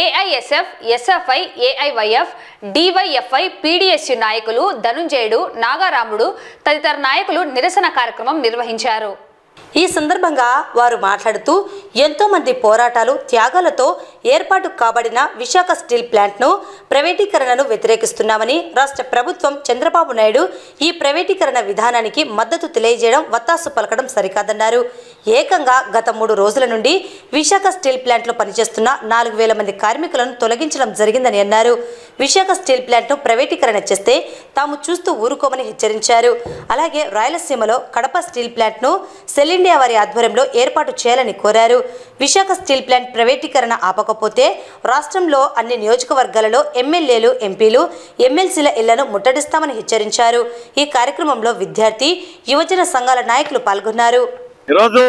AISF, SFI, AIYF, DYFI, PDSU నాయకులు ధనుంజయుడు, నాగారాముడు తదితర నాయకులు నిరసన కార్యక్రమం నిర్వహించారు. ఈ సందర్భంగా వారు మాట్లాడుతూ ఎంతో మంది పోరాటాలు, త్యాగాలతో ఏర్పాటు కాబడిన విశాఖ స్టీల్ ప్లాంట్ను ప్రైవేటీకరణను వ్యతిరేకిస్తున్నామని, రాష్ట్ర ప్రభుత్వం చంద్రబాబు నాయుడు ఈ ప్రైవేటీకరణ విధానానికి మద్దతు తెలియజేయడం, వత్తాసు పలకడం సరికాదన్నారు. ఏకంగా గత 3 రోజుల నుండి విశాఖ స్టీల్ ప్లాంట్లో పనిచేస్తున్న 4000 మంది కార్మికులను తొలగించడం జరిగిందని అన్నారు. విశాఖ స్టీల్ ప్లాంట్ను ప్రైవేటీకరణ చేస్తే తాము చూస్తూ ఊరుకోమని హెచ్చరించారు. అలాగే రాయలసీమలో కడప స్టీల్ ప్లాంట్ను సెల్ ఇండియా వారి ఆధ్వర్యంలో ఏర్పాటు చేయాలని కోరారు. విశాఖ స్టీల్ ప్లాంట్ ప్రైవేటీకరణ ఆపకపోతే రాష్ట్రంలో అన్ని నియోజకవర్గాలలో ఎమ్మెల్యేలు, ఎంపీలు, ఎమ్మెల్సీల ఇళ్లను ముట్టడిస్తామని హెచ్చరించారు. ఈ కార్యక్రమంలో విద్యార్థి, యువజన సంఘాల నాయకులు పాల్గొన్నారు. ఈరోజు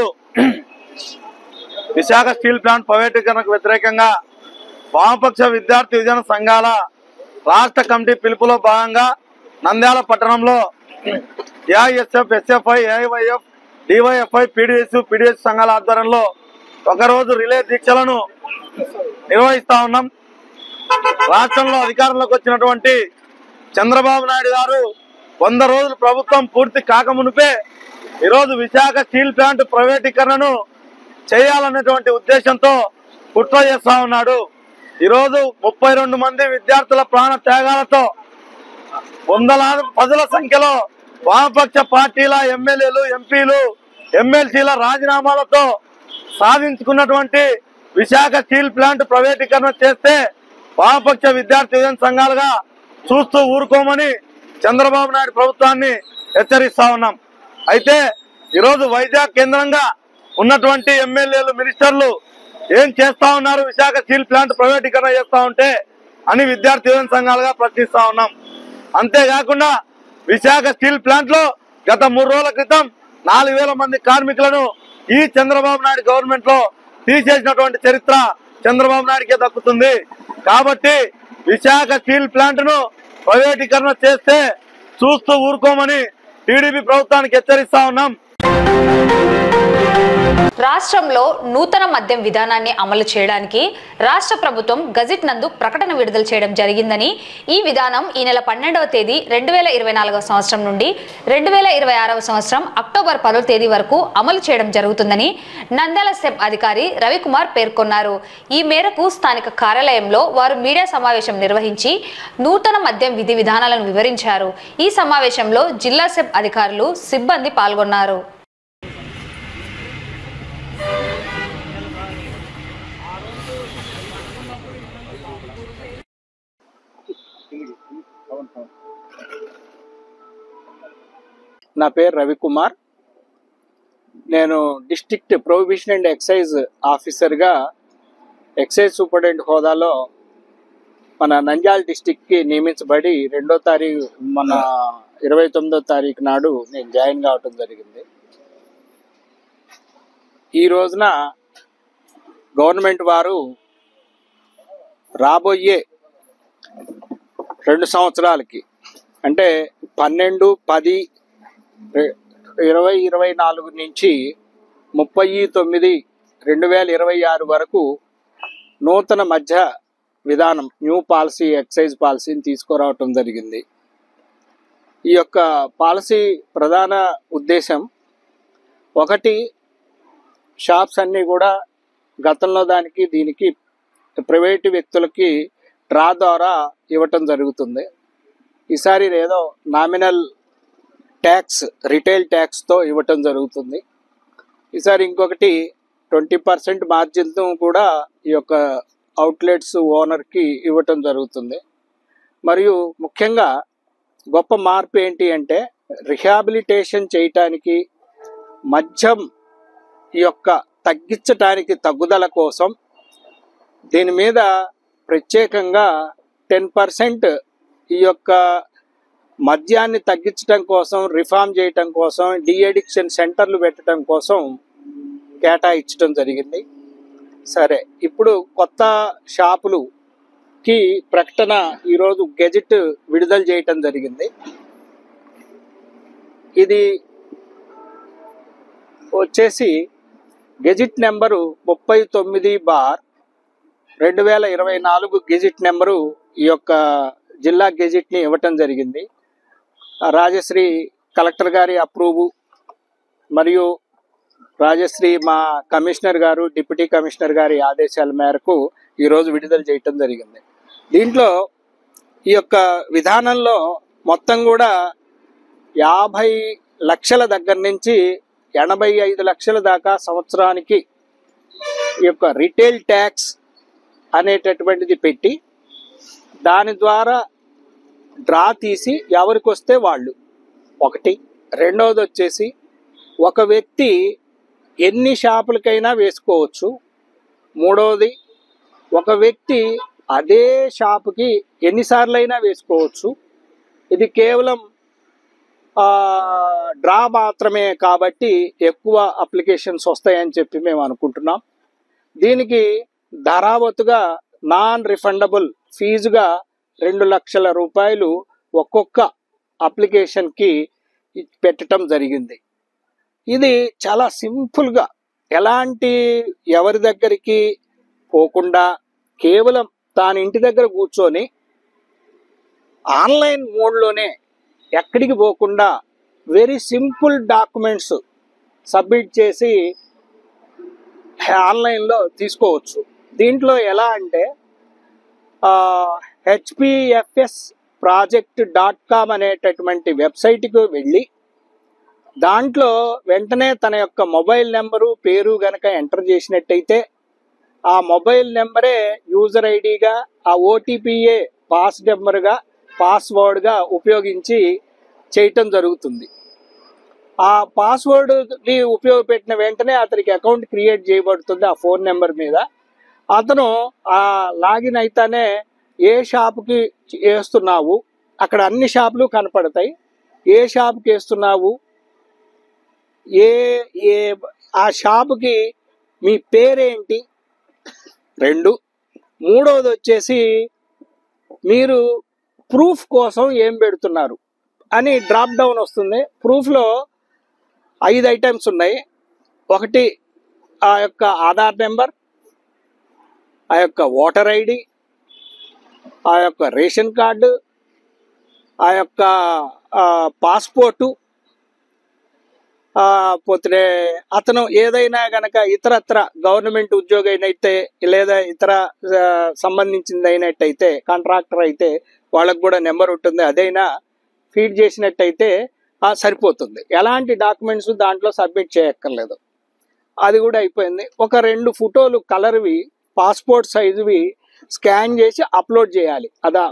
విశాఖ స్టీల్ ప్లాంట్ ప్రైవేటీకరణకు వ్యతిరేకంగా వామపక్ష విద్యార్థి యువజన సంఘాల రాష్ట్ర కమిటీ పిలుపులో భాగంగా నంద్యాల పట్టణంలో AISF, SFI, AIYF, DYFI, PDS సంఘాల ఆధ్వర్యంలో ఒకరోజు రిలే దీక్షలను నిర్వహిస్తా ఉన్నాం. రాష్ట్రంలో అధికారంలోకి వచ్చినటువంటి చంద్రబాబు నాయుడు గారు 100 రోజులు ప్రభుత్వం పూర్తి కాకమునిపే ఈరోజు విశాఖ స్టీల్ ప్లాంట్ ప్రైవేటీకరణను చేయాలనేటువంటి ఉద్దేశంతో కుట్ర చేస్తా ఉన్నాడు. ఈరోజు 32 మంది విద్యార్థుల ప్రాణ త్యాగాలతో వందలాది పదుల సంఖ్యలో వామపక్ష పార్టీల ఎమ్మెల్యేలు, ఎంపీలు, ఎమ్మెల్సీల రాజీనామాలతో సాధించుకున్నటువంటి విశాఖ స్టీల్ ప్లాంట్ ప్రైవేటీకరణ చేస్తే వామపక్ష విద్యార్థి యువజన సంఘాలుగా చూస్తూ ఊరుకోమని చంద్రబాబు నాయుడు ప్రభుత్వాన్ని హెచ్చరిస్తా ఉన్నాం. అయితే ఈరోజు వైజాగ్ కేంద్రంగా ఉన్నటువంటి ఎమ్మెల్యేలు, మినిస్టర్లు ఏం చేస్తా ఉన్నారు? విశాఖ స్టీల్ ప్లాంట్ ప్రైవేటీకరణ చేస్తా ఉంటే అని విద్యార్థి యువజన సంఘాలుగా ప్రశ్నిస్తా ఉన్నాం. అంతేకాకుండా విశాఖ స్టీల్ ప్లాంట్ లో గత 3 రోజుల క్రితం 4000 మంది కార్మికులను ఈ చంద్రబాబు నాయుడు గవర్నమెంట్ లో తీసేసినటువంటి చరిత్ర చంద్రబాబు నాయుడుకే దక్కుతుంది. కాబట్టి విశాఖ స్టీల్ ప్లాంట్ ను ప్రైవేటీకరణ చేస్తే చూస్తూ ఊరుకోమని టీడీపీ ప్రభుత్వానికి హెచ్చరిస్తా ఉన్నాం. రాష్ట్రంలో నూతన మద్యం విధానాన్ని అమలు చేయడానికి రాష్ట్ర ప్రభుత్వం గజెట్ నందు ప్రకటన విడుదల చేయడం జరిగిందని, ఈ విధానం ఈ నెల 12వ తేదీ 2024వ సంవత్సరం నుండి 2026వ సంవత్సరం అక్టోబర్ 10వ తేదీ వరకు అమలు చేయడం జరుగుతుందని నంద్యాల సెబ్ అధికారి రవికుమార్ పేర్కొన్నారు. ఈ మేరకు స్థానిక కార్యాలయంలో వారు మీడియా సమావేశం నిర్వహించి నూతన మద్యం విధి విధానాలను వివరించారు. ఈ సమావేశంలో జిల్లా సెబ్ అధికారులు, సిబ్బంది పాల్గొన్నారు. నా పేరు రవికుమార్. నేను డిస్ట్రిక్ట్ ప్రొహిబిషన్ అండ్ ఎక్సైజ్ ఆఫీసర్గా ఎక్సైజ్ సూపరింటెండెంట్ హోదాలో మన నంద్యాల డిస్టిక్కి నియమించబడి 2వ తారీఖు మన 29వ తారీఖు నాడు నేను జాయిన్ కావటం జరిగింది. ఈ రోజున గవర్నమెంట్ వారు రాబోయే 2 సంవత్సరాలకి అంటే 12/10/2024 నుంచి 30/9/2026 వరకు నూతన మధ్య విధానం న్యూ పాలసీ ఎక్సైజ్ పాలసీని తీసుకురావటం జరిగింది. ఈ యొక్క పాలసీ ప్రధాన ఉద్దేశం ఒకటి, షాప్స్ అన్నీ కూడా గతంలో దానికి దీనికి ప్రైవేటు వ్యక్తులకి డ్రా ద్వారా ఇవ్వటం జరుగుతుంది. ఈసారి ఏదో నామినల్ ట్యాక్స్ రిటైల్ ట్యాక్స్తో ఇవ్వటం జరుగుతుంది. ఈసారి ఇంకొకటి 20% మార్జిన్తో కూడా ఈ యొక్క అవుట్లెట్స్ ఓనర్కి ఇవ్వటం జరుగుతుంది. మరియు ముఖ్యంగా గొప్ప మార్పు ఏంటి అంటే రిహాబిలిటేషన్ చేయటానికి మద్యం ఈ యొక్క తగ్గించటానికి తగ్గుదల కోసం దీని మీద ప్రత్యేకంగా 10% ఈ యొక్క మద్యాన్ని తగ్గించడం కోసం, రిఫార్మ్ చేయటం కోసం, డీఅడిక్షన్ సెంటర్లు పెట్టడం కోసం కేటాయించడం జరిగింది. సరే, ఇప్పుడు కొత్త షాపులుకి ప్రకటన ఈరోజు గెజెట్ విడుదల చేయటం జరిగింది. ఇది వచ్చేసి గెజెట్ నెంబరు 39/2024 గెజెట్ నెంబరు ఈ యొక్క జిల్లా గెజెట్ని ఇవ్వటం జరిగింది. రాజశ్రీ కలెక్టర్ గారి అప్రూవ్ మరియు రాజశ్రీ మా కమిషనర్ గారు, డిప్యూటీ కమిషనర్ గారి ఆదేశాల మేరకు ఈరోజు విడుదల చేయటం జరిగింది. దీంట్లో ఈ యొక్క విధానంలో మొత్తం కూడా 50 లక్షల దగ్గర నుంచి 85 లక్షల దాకా సంవత్సరానికి ఈ యొక్క రిటైల్ ట్యాక్స్ అనేటటువంటిది పెట్టి దాని ద్వారా డ్రా తీసి ఎవరికి వస్తే వాళ్ళు ఒకటి. రెండవది వచ్చేసి ఒక వ్యక్తి ఎన్ని షాపులకైనా వేసుకోవచ్చు. మూడవది ఒక వ్యక్తి అదే షాపుకి ఎన్నిసార్లైనా వేసుకోవచ్చు. ఇది కేవలం డ్రా మాత్రమే కాబట్టి ఎక్కువ అప్లికేషన్స్ వస్తాయని చెప్పి మేము అనుకుంటున్నాం. దీనికి ధరావతుగా నాన్ రిఫండబుల్ ఫీజుగా 2 లక్షల రూపాయలు ఒక్కొక్క అప్లికేషన్కి పెట్టడం జరిగింది. ఇది చాలా సింపుల్గా ఎలాంటి ఎవరి దగ్గరికి పోకుండా కేవలం తాను ఇంటి దగ్గర కూర్చొని ఆన్లైన్ మోడ్లోనే ఎక్కడికి పోకుండా వెరీ సింపుల్ డాక్యుమెంట్స్ సబ్మిట్ చేసి ఆన్లైన్లో తీసుకోవచ్చు. దీంట్లో ఎలా అంటే hpfsproject.com అనేటటువంటి వెబ్సైట్కి వెళ్ళి దాంట్లో వెంటనే తన యొక్క మొబైల్ నెంబరు పేరు గనక ఎంటర్ చేసినట్టయితే ఆ మొబైల్ నెంబరే యూజర్ ఐడిగా, ఆ ఓటీపీఏ పాస్ నెంబర్గా, పాస్వర్డ్గా ఉపయోగించి చేయటం జరుగుతుంది. ఆ పాస్వర్డ్ని ఉపయోగపెట్టిన వెంటనే అతనికి అకౌంట్ క్రియేట్ చేయబడుతుంది ఆ ఫోన్ నెంబర్ మీద. అతను ఆ లాగిన్ అయితేనే ఏ షాపుకి వేస్తున్నావు, అక్కడ అన్ని షాపులు కనపడతాయి. ఏ షాపుకి వేస్తున్నావు, ఆ షాపుకి మీ పేరేంటి, 2. మూడవది వచ్చేసి మీరు ప్రూఫ్ కోసం ఏం పెడుతున్నారు అని డ్రాప్ డౌన్ వస్తుంది. ప్రూఫ్లో 5 ఐటమ్స్ ఉన్నాయి. ఒకటి ఆ యొక్క ఆధార్ నెంబర్, ఆ యొక్క ఓటర్ ఐడి, ఆ యొక్క రేషన్ కార్డు, ఆ యొక్క పాస్పోర్టు, పోతే అతను ఏదైనా గనక ఇతరత్ర గవర్నమెంట్ ఉద్యోగి అయినైతే లేదా ఇతర సంబంధించింది అయినట్టయితే కాంట్రాక్టర్ అయితే వాళ్ళకు కూడా నెంబర్ ఉంటుంది, అదైనా ఫీడ్ చేసినట్టయితే సరిపోతుంది. ఎలాంటి డాక్యుమెంట్స్ దాంట్లో సబ్మిట్ చేయక్కర్లేదు. అది కూడా అయిపోయింది. ఒక 2 ఫోటోలు కలర్వి పాస్పోర్ట్ సైజువి స్కాన్ చేసి అప్లోడ్ చేయాలి. అదా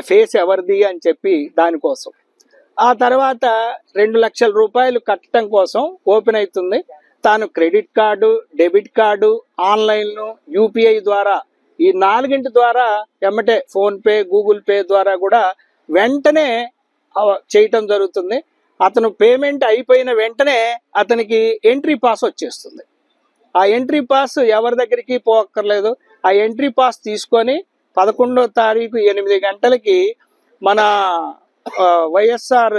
ఫేస్ ఎవరిది అని చెప్పి దానికోసం. ఆ తర్వాత 2 లక్షల రూపాయలు కట్టడం కోసం ఓపెన్ అవుతుంది. తాను credit card, debit card, online, UPI ద్వారా ఈ 4 ద్వారా ఎమ్మటే ఫోన్పే, గూగుల్ పే ద్వారా కూడా వెంటనే చేయటం జరుగుతుంది. అతను పేమెంట్ అయిపోయిన వెంటనే అతనికి ఎంట్రీ పాస్ వచ్చేస్తుంది. ఆ ఎంట్రీ పాస్ ఎవరి దగ్గరికి పోక్కర్లేదు. ఆ ఎంట్రీ పాస్ తీసుకొని 11వ తారీఖు 8 గంటలకి మన వైఎస్ఆర్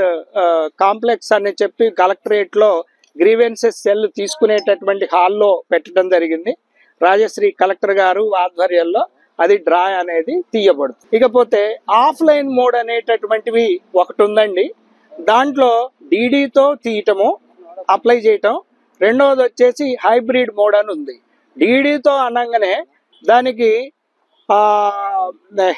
కాంప్లెక్స్ అని చెప్పి కలెక్టరేట్ లో గ్రీవెన్సెస్ సెల్ తీసుకునేటటువంటి హాల్లో పెట్టడం జరిగింది. రాజశ్రీ కలెక్టర్ గారు ఆధ్వర్యంలో అది డ్రా అనేది తీయబడుతుంది. ఇకపోతే ఆఫ్లైన్ మోడ్ అనేటటువంటివి ఒకటి ఉందండి. దాంట్లో డీడీతో తీయటము, అప్లై చేయటం. రెండవది వచ్చేసి హైబ్రిడ్ మోడ్ అని ఉంది. డీడీతో అనగానే దానికి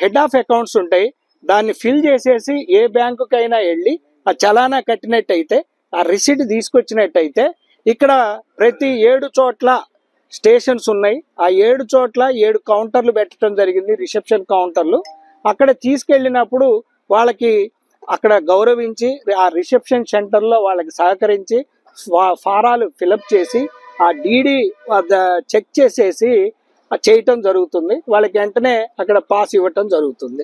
హెడ్ ఆఫ్ అకౌంట్స్ ఉంటాయి. దాన్ని ఫిల్ చేసేసి ఏ బ్యాంకుకైనా వెళ్ళి ఆ చలానా కట్టినట్టయితే, ఆ రిసిట్ తీసుకొచ్చినట్టయితే, ఇక్కడ ప్రతి 7 చోట్ల స్టేషన్స్ ఉన్నాయి. ఆ 7 చోట్ల 7 కౌంటర్లు పెట్టడం జరిగింది, రిసెప్షన్ కౌంటర్లు. అక్కడ తీసుకెళ్ళినప్పుడు వాళ్ళకి అక్కడ గౌరవించి ఆ రిసెప్షన్ సెంటర్లో వాళ్ళకి సహకరించి ఫారాలు ఫిలప్ చేసి ఆ డీడీ చెక్ చేసేసి చేయటం జరుగుతుంది. వాళ్ళకి వెంటనే అక్కడ పాస్ ఇవ్వటం జరుగుతుంది.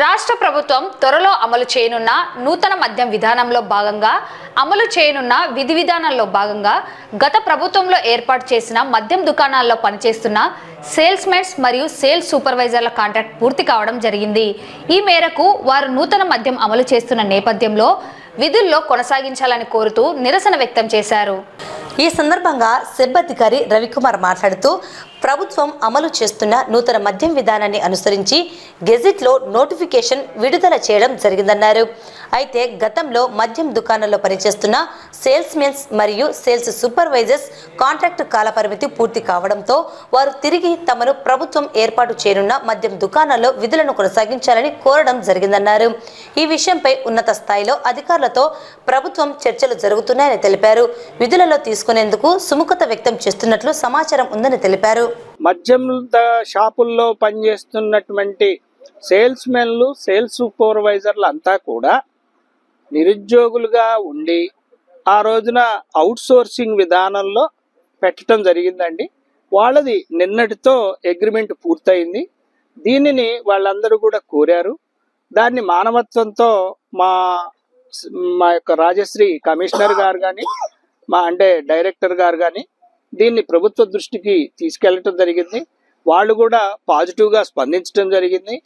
రాష్ట్ర ప్రభుత్వం త్వరలో అమలు చేయనున్న నూతన మద్యం విధానంలో భాగంగా అమలు చేయనున్న విధి విధానంలో భాగంగా గత ప్రభుత్వంలో ఏర్పాటు చేసిన మద్యం దుకాణాల్లో పనిచేస్తున్న సేల్స్ మెన్స్ మరియు సేల్స్ సూపర్వైజర్ల కాంట్రాక్ట్ పూర్తి కావడం జరిగింది. ఈ మేరకు వారు నూతన మద్యం అమలు చేస్తున్న నేపథ్యంలో విధుల్లో కొనసాగించాలని కోరుతూ నిరసన వ్యక్తం చేశారు. ఈ సందర్భంగా సెబ్ అధికారి రవికుమార్ మాట్లాడుతూ ప్రభుత్వం అమలు చేస్తున్న నూతన మద్యం విధానాన్ని అనుసరించి గెజిట్లో నోటిఫికేషన్ విడుదల చేయడం జరిగిందన్నారు. అయితే గతంలో మద్యం దుకాణాల్లో పనిచేస్తున్న సేల్స్ మెన్స్ మరియు సేల్స్ సూపర్వైజర్స్ కాంట్రాక్టు కాలపరిమితి పూర్తి కావడంతో వారు తిరిగి తమను ప్రభుత్వం ఏర్పాటు చేయనున్న మద్యం దుకాణాల్లో విధులను కొనసాగించాలని కోరడం జరిగిందన్నారు. ఈ విషయంపై ఉన్నత స్థాయిలో అధికారులతో ప్రభుత్వం చర్చలు జరుగుతున్నాయని తెలిపారు. విధులలో తీసుకునేందుకు సుముఖత వ్యక్తం చేస్తున్నట్లు సమాచారం ఉందని తెలిపారు. మద్యం షాపుల్లో పనిచేస్తున్నటువంటి సేల్స్ మెన్లు, సేల్స్ సూపర్వైజర్లు అంతా కూడా నిరుద్యోగులుగా ఉండి ఆ రోజున అవుట్ సోర్సింగ్ విధానంలో పెట్టడం జరిగిందండి. వాళ్ళది నిన్నటితో అగ్రిమెంట్ పూర్తయింది. దీనిని వాళ్ళందరూ కూడా కోరారు. దాన్ని మానవత్వంతో మా యొక్క రాజశ్రీ కమిషనర్ గారు కానీ, అంటే డైరెక్టర్ గారు కానీ దీన్ని ప్రభుత్వ దృష్టికి తీసుకెళ్లటం జరిగింది. వాళ్ళు కూడా పాజిటివ్గా స్పందించడం జరిగింది.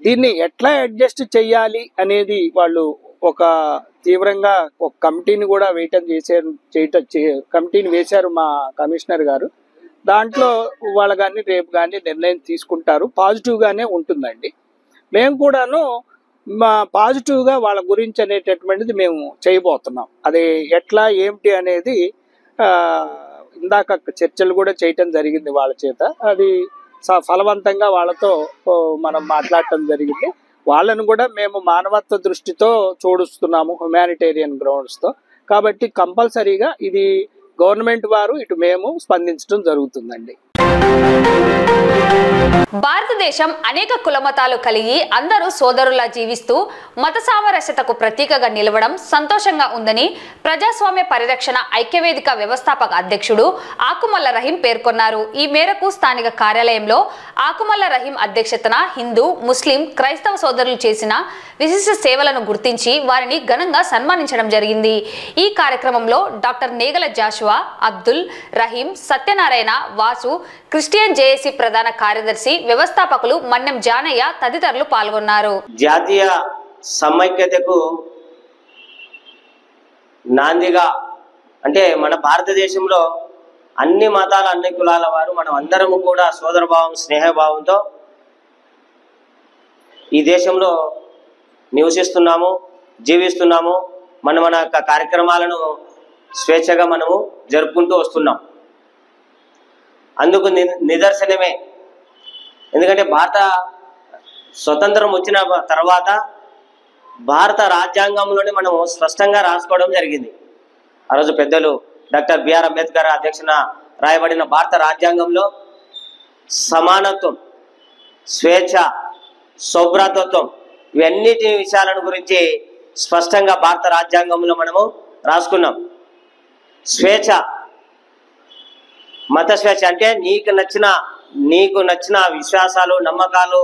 దీన్ని ఎట్లా అడ్జస్ట్ చేయాలి అనేది వాళ్ళు ఒక తీవ్రంగా ఒక కమిటీని కూడా కమిటీని వేశారు మా కమిషనర్ గారు. దాంట్లో వాళ్ళు కానీ రేపు కానీ నిర్ణయం తీసుకుంటారు. పాజిటివ్గానే ఉంటుందండి. మేము కూడాను మా పాజిటివ్గా వాళ్ళ గురించి అనేటటువంటిది మేము చేయబోతున్నాం. అది ఎట్లా ఏమిటి అనేది ఇందాక చర్చలు కూడా చేయటం జరిగింది వాళ్ళ చేత. అది ఫలవంతంగా వాళ్ళతో మనం మాట్లాడటం జరిగింది. వాళ్ళను కూడా మేము మానవత్వ దృష్టితో చూడుస్తున్నాము, హ్యుమానిటేరియన్ గ్రౌండ్స్తో. కాబట్టి కంపల్సరీగా ఇది గవర్నమెంట్ వారు ఇటు మేము స్పందించడం జరుగుతుందండి. భారతదేశం అనేక కులమతాలు కలిగి అందరూ సోదరులా జీవిస్తూ మత సామరస్యతకు ప్రతీకగా నిలవడం సంతోషంగా ఉందని ప్రజాస్వామ్య పరిరక్షణ ఐక్యవేదిక వ్యవస్థాపక అధ్యక్షుడు ఆకుమల్ల రహీం పేర్కొన్నారు. ఈ మేరకు స్థానిక కార్యాలయంలో ఆకుమల్ల రహీం అధ్యక్షతన హిందూ, ముస్లిం, క్రైస్తవ సోదరులు చేసిన విశిష్ట సేవలను గుర్తించి వారిని ఘనంగా సన్మానించడం జరిగింది. ఈ కార్యక్రమంలో doctor Negala Joshua, Abdul Rahim, Satyanarayana, Vasu, Christian JAC ప్రధాన కార్యదర్శి, వ్యవస్థాపకులు మన్నెం జానయ్య తదితరులు పాల్గొన్నారు. జాతీయ సమైక్యతకు నాందిగా అంటే మన భారతదేశంలో అన్ని మతాల, అన్ని కులాల వారు మనం అందరము కూడా సోదరభావం, స్నేహభావంతో ఈ దేశంలో నివసిస్తున్నాము, జీవిస్తున్నాము. మన కార్యక్రమాలను స్వేచ్ఛగా మనము జరుపుకుంటూ వస్తున్నాం. అందుకు నిదర్శనమే. ఎందుకంటే భారత స్వతంత్రం వచ్చిన తర్వాత భారత రాజ్యాంగంలోనే మనము స్పష్టంగా రాసుకోవడం జరిగింది. ఆ రోజు పెద్దలు డాక్టర్ బిఆర్ అంబేద్కర్ అధ్యక్షన రాయబడిన భారత రాజ్యాంగంలో సమానత్వం, స్వేచ్ఛ, సౌభ్రాతత్వం ఇవన్నిటి విషయాలను గురించి స్పష్టంగా భారత రాజ్యాంగంలో మనము రాసుకున్నాం. స్వేచ్ఛ, మత స్వేచ్ఛ అంటే నీకు నచ్చిన విశ్వాసాలు, నమ్మకాలు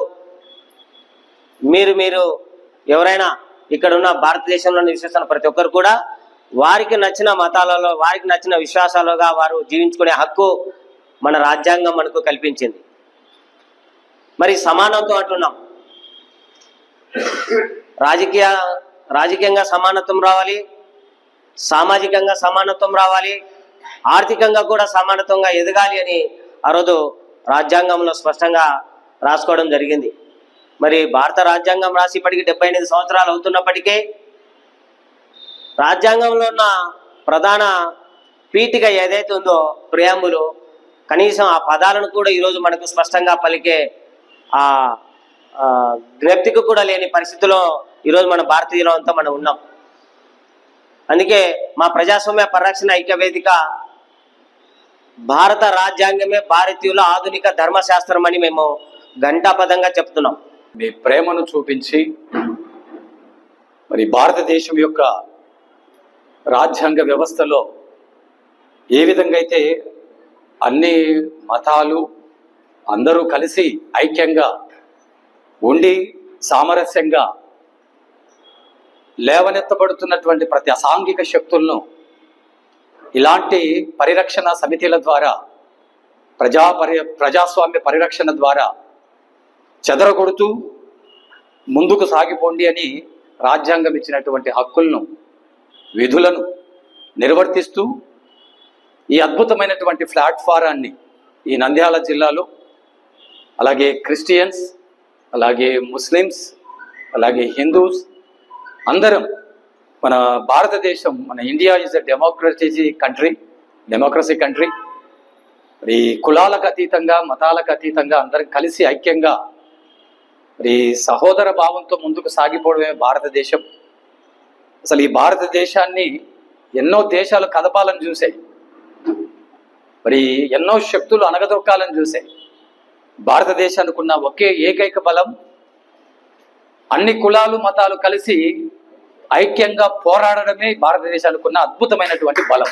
మీరు ఎవరైనా ఇక్కడ ఉన్న భారతదేశంలో విశ్వసిస్తున్న ప్రతి ఒక్కరు కూడా వారికి నచ్చిన మతాలలో, వారికి నచ్చిన విశ్వాసాలుగా వారు జీవించుకునే హక్కు మన రాజ్యాంగం మనకు కల్పించింది. మరి సమానత్వం అంటున్నాం. రాజకీయంగా సమానత్వం రావాలి, సామాజికంగా సమానత్వం రావాలి, ఆర్థికంగా కూడా సమానత్వంగా ఎదగాలి అని ఆ రోజు రాజ్యాంగంలో స్పష్టంగా రాసుకోవడం జరిగింది. మరి భారత రాజ్యాంగం రాసి ఇప్పటికి 78 సంవత్సరాలు అవుతున్నప్పటికీ రాజ్యాంగంలో ఉన్న ప్రధాన పీఠిక ఏదైతే ఉందో ప్రియాంబులు, కనీసం ఆ పదాలను కూడా ఈరోజు మనకు స్పష్టంగా పలికే ఆ జ్ఞప్తికి కూడా లేని పరిస్థితిలో ఈరోజు మన భారతీయులు అంతా మనం ఉన్నాం. అందుకే మా ప్రజాస్వామ్య పరిరక్షణ ఐక్య వేదిక భారత రాజ్యాంగమే భారతీయుల ఆధునిక ధర్మశాస్త్రం అని మేము ఘంటాపదంగా చెప్తున్నాం. మీ ప్రేమను చూపించి మరి భారతదేశం యొక్క రాజ్యాంగ వ్యవస్థలో ఏ విధంగా అయితే అన్ని మతాలు అందరూ కలిసి ఐక్యంగా ఉండి సామరస్యంగా లేవనెత్తబడుతున్నటువంటి ప్రతి అసాంఘిక శక్తులను ఇలాంటి పరిరక్షణ సమితిల ద్వారా ప్రజాస్వామ్య పరిరక్షణ ద్వారా చెదరగొడుతూ ముందుకు సాగిపోండి అని రాజ్యాంగం ఇచ్చినటువంటి హక్కులను, విధులను నిర్వర్తిస్తూ ఈ అద్భుతమైనటువంటి ప్లాట్ఫారాన్ని ఈ నంద్యాల జిల్లాలో అలాగే క్రిస్టియన్స్, అలాగే ముస్లిమ్స్, అలాగే హిందూస్ అందరం మన భారతదేశం, మన India is a democracy country. మరి కులాలకు అతీతంగా, మతాలకు అతీతంగా అందరం కలిసి ఐక్యంగా మరి సహోదర భావంతో ముందుకు సాగిపోవడమే భారతదేశం. అసలు ఈ భారతదేశాన్ని ఎన్నో దేశాలు కదపాలని చూసాయి, మరి ఎన్నో శక్తులు అణగదొక్కాలని చూసాయి. భారతదేశానికి ఉన్న ఒకే ఏకైక బలం అన్ని కులాలు మతాలు కలిసి ఐక్యంగా పోరాడడమే భారతదేశానికి ఉన్న అద్భుతమైనటువంటి బలం.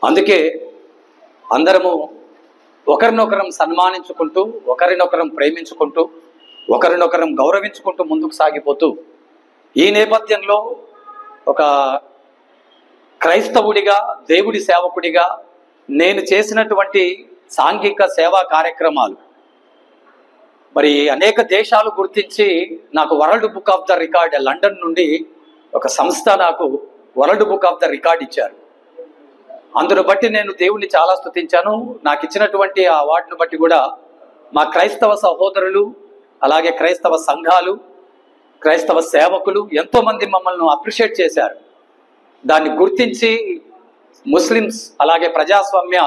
అందుకే అందరము ఒకరినొకరం సన్మానించుకుంటూ, ఒకరినొకరం ప్రేమించుకుంటూ, ఒకరినొకరం గౌరవించుకుంటూ ముందుకు సాగిపోతూ ఈ నేపథ్యంలో ఒక క్రైస్తవుడిగా, దేవుడి సేవకుడిగా నేను చేసినటువంటి సాంఘిక సేవా కార్యక్రమాలు మరి అనేక దేశాలు గుర్తించి నాకు world book of the record, London నుండి ఒక సంస్థ నాకు world book of the record ఇచ్చారు. అందును బట్టి నేను దేవుణ్ణి చాలా స్తుతించాను. నాకు ఇచ్చినటువంటి ఆ అవార్డును బట్టి కూడా మా క్రైస్తవ సహోదరులు, అలాగే క్రైస్తవ సంఘాలు, క్రైస్తవ సేవకులు ఎంతోమంది మమ్మల్ని అప్రిషియేట్ చేశారు. దాన్ని గుర్తించి ముస్లిమ్స్ అలాగే ప్రజాస్వామ్య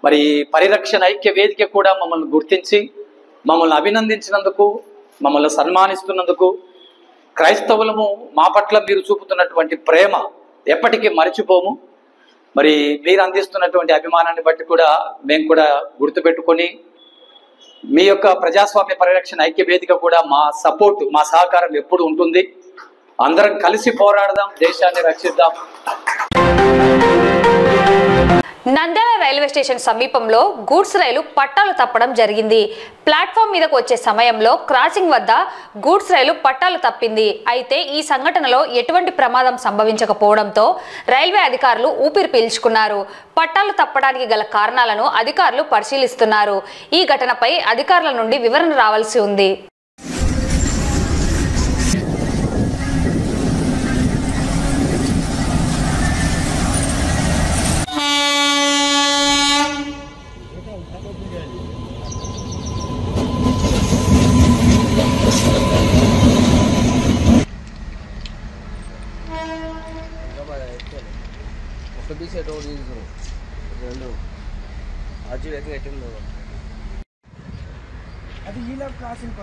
మరి పరిరక్షణ ఐక్య వేదిక కూడా మమ్మల్ని గుర్తించి మమ్మల్ని అభినందించినందుకు, మమ్మల్ని సన్మానిస్తున్నందుకు, క్రైస్తవులము మా పట్ల మీరు చూపుతున్నటువంటి ప్రేమ ఎప్పటికీ మరిచిపోము. మరి మీరు అందిస్తున్నటువంటి అభిమానాన్ని బట్టి కూడా మేము కూడా గుర్తుపెట్టుకొని మీ యొక్క ప్రజాస్వామ్య పరిరక్షణ ఐక్య వేదిక కూడా మా సపోర్ట్, మా సహకారం ఎప్పుడు ఉంటుంది. అందరం కలిసి పోరాడదాం, దేశాన్ని రక్షిద్దాం. నంద్యాల రైల్వే స్టేషన్ సమీపంలో గూడ్స్ రైలు పట్టాలు తప్పడం జరిగింది. ప్లాట్ఫామ్ మీదకు వచ్చే సమయంలో క్రాసింగ్ వద్ద గూడ్స్ రైలు పట్టాలు తప్పింది. అయితే ఈ సంఘటనలో ఎటువంటి ప్రమాదం సంభవించకపోవడంతో రైల్వే అధికారులు ఊపిరి పీల్చుకున్నారు. పట్టాలు తప్పడానికి గల కారణాలను అధికారులు పరిశీలిస్తున్నారు. ఈ ఘటనపై అధికారుల నుండి వివరణ రావాల్సి ఉంది. అది ఈ క్రాసింగ్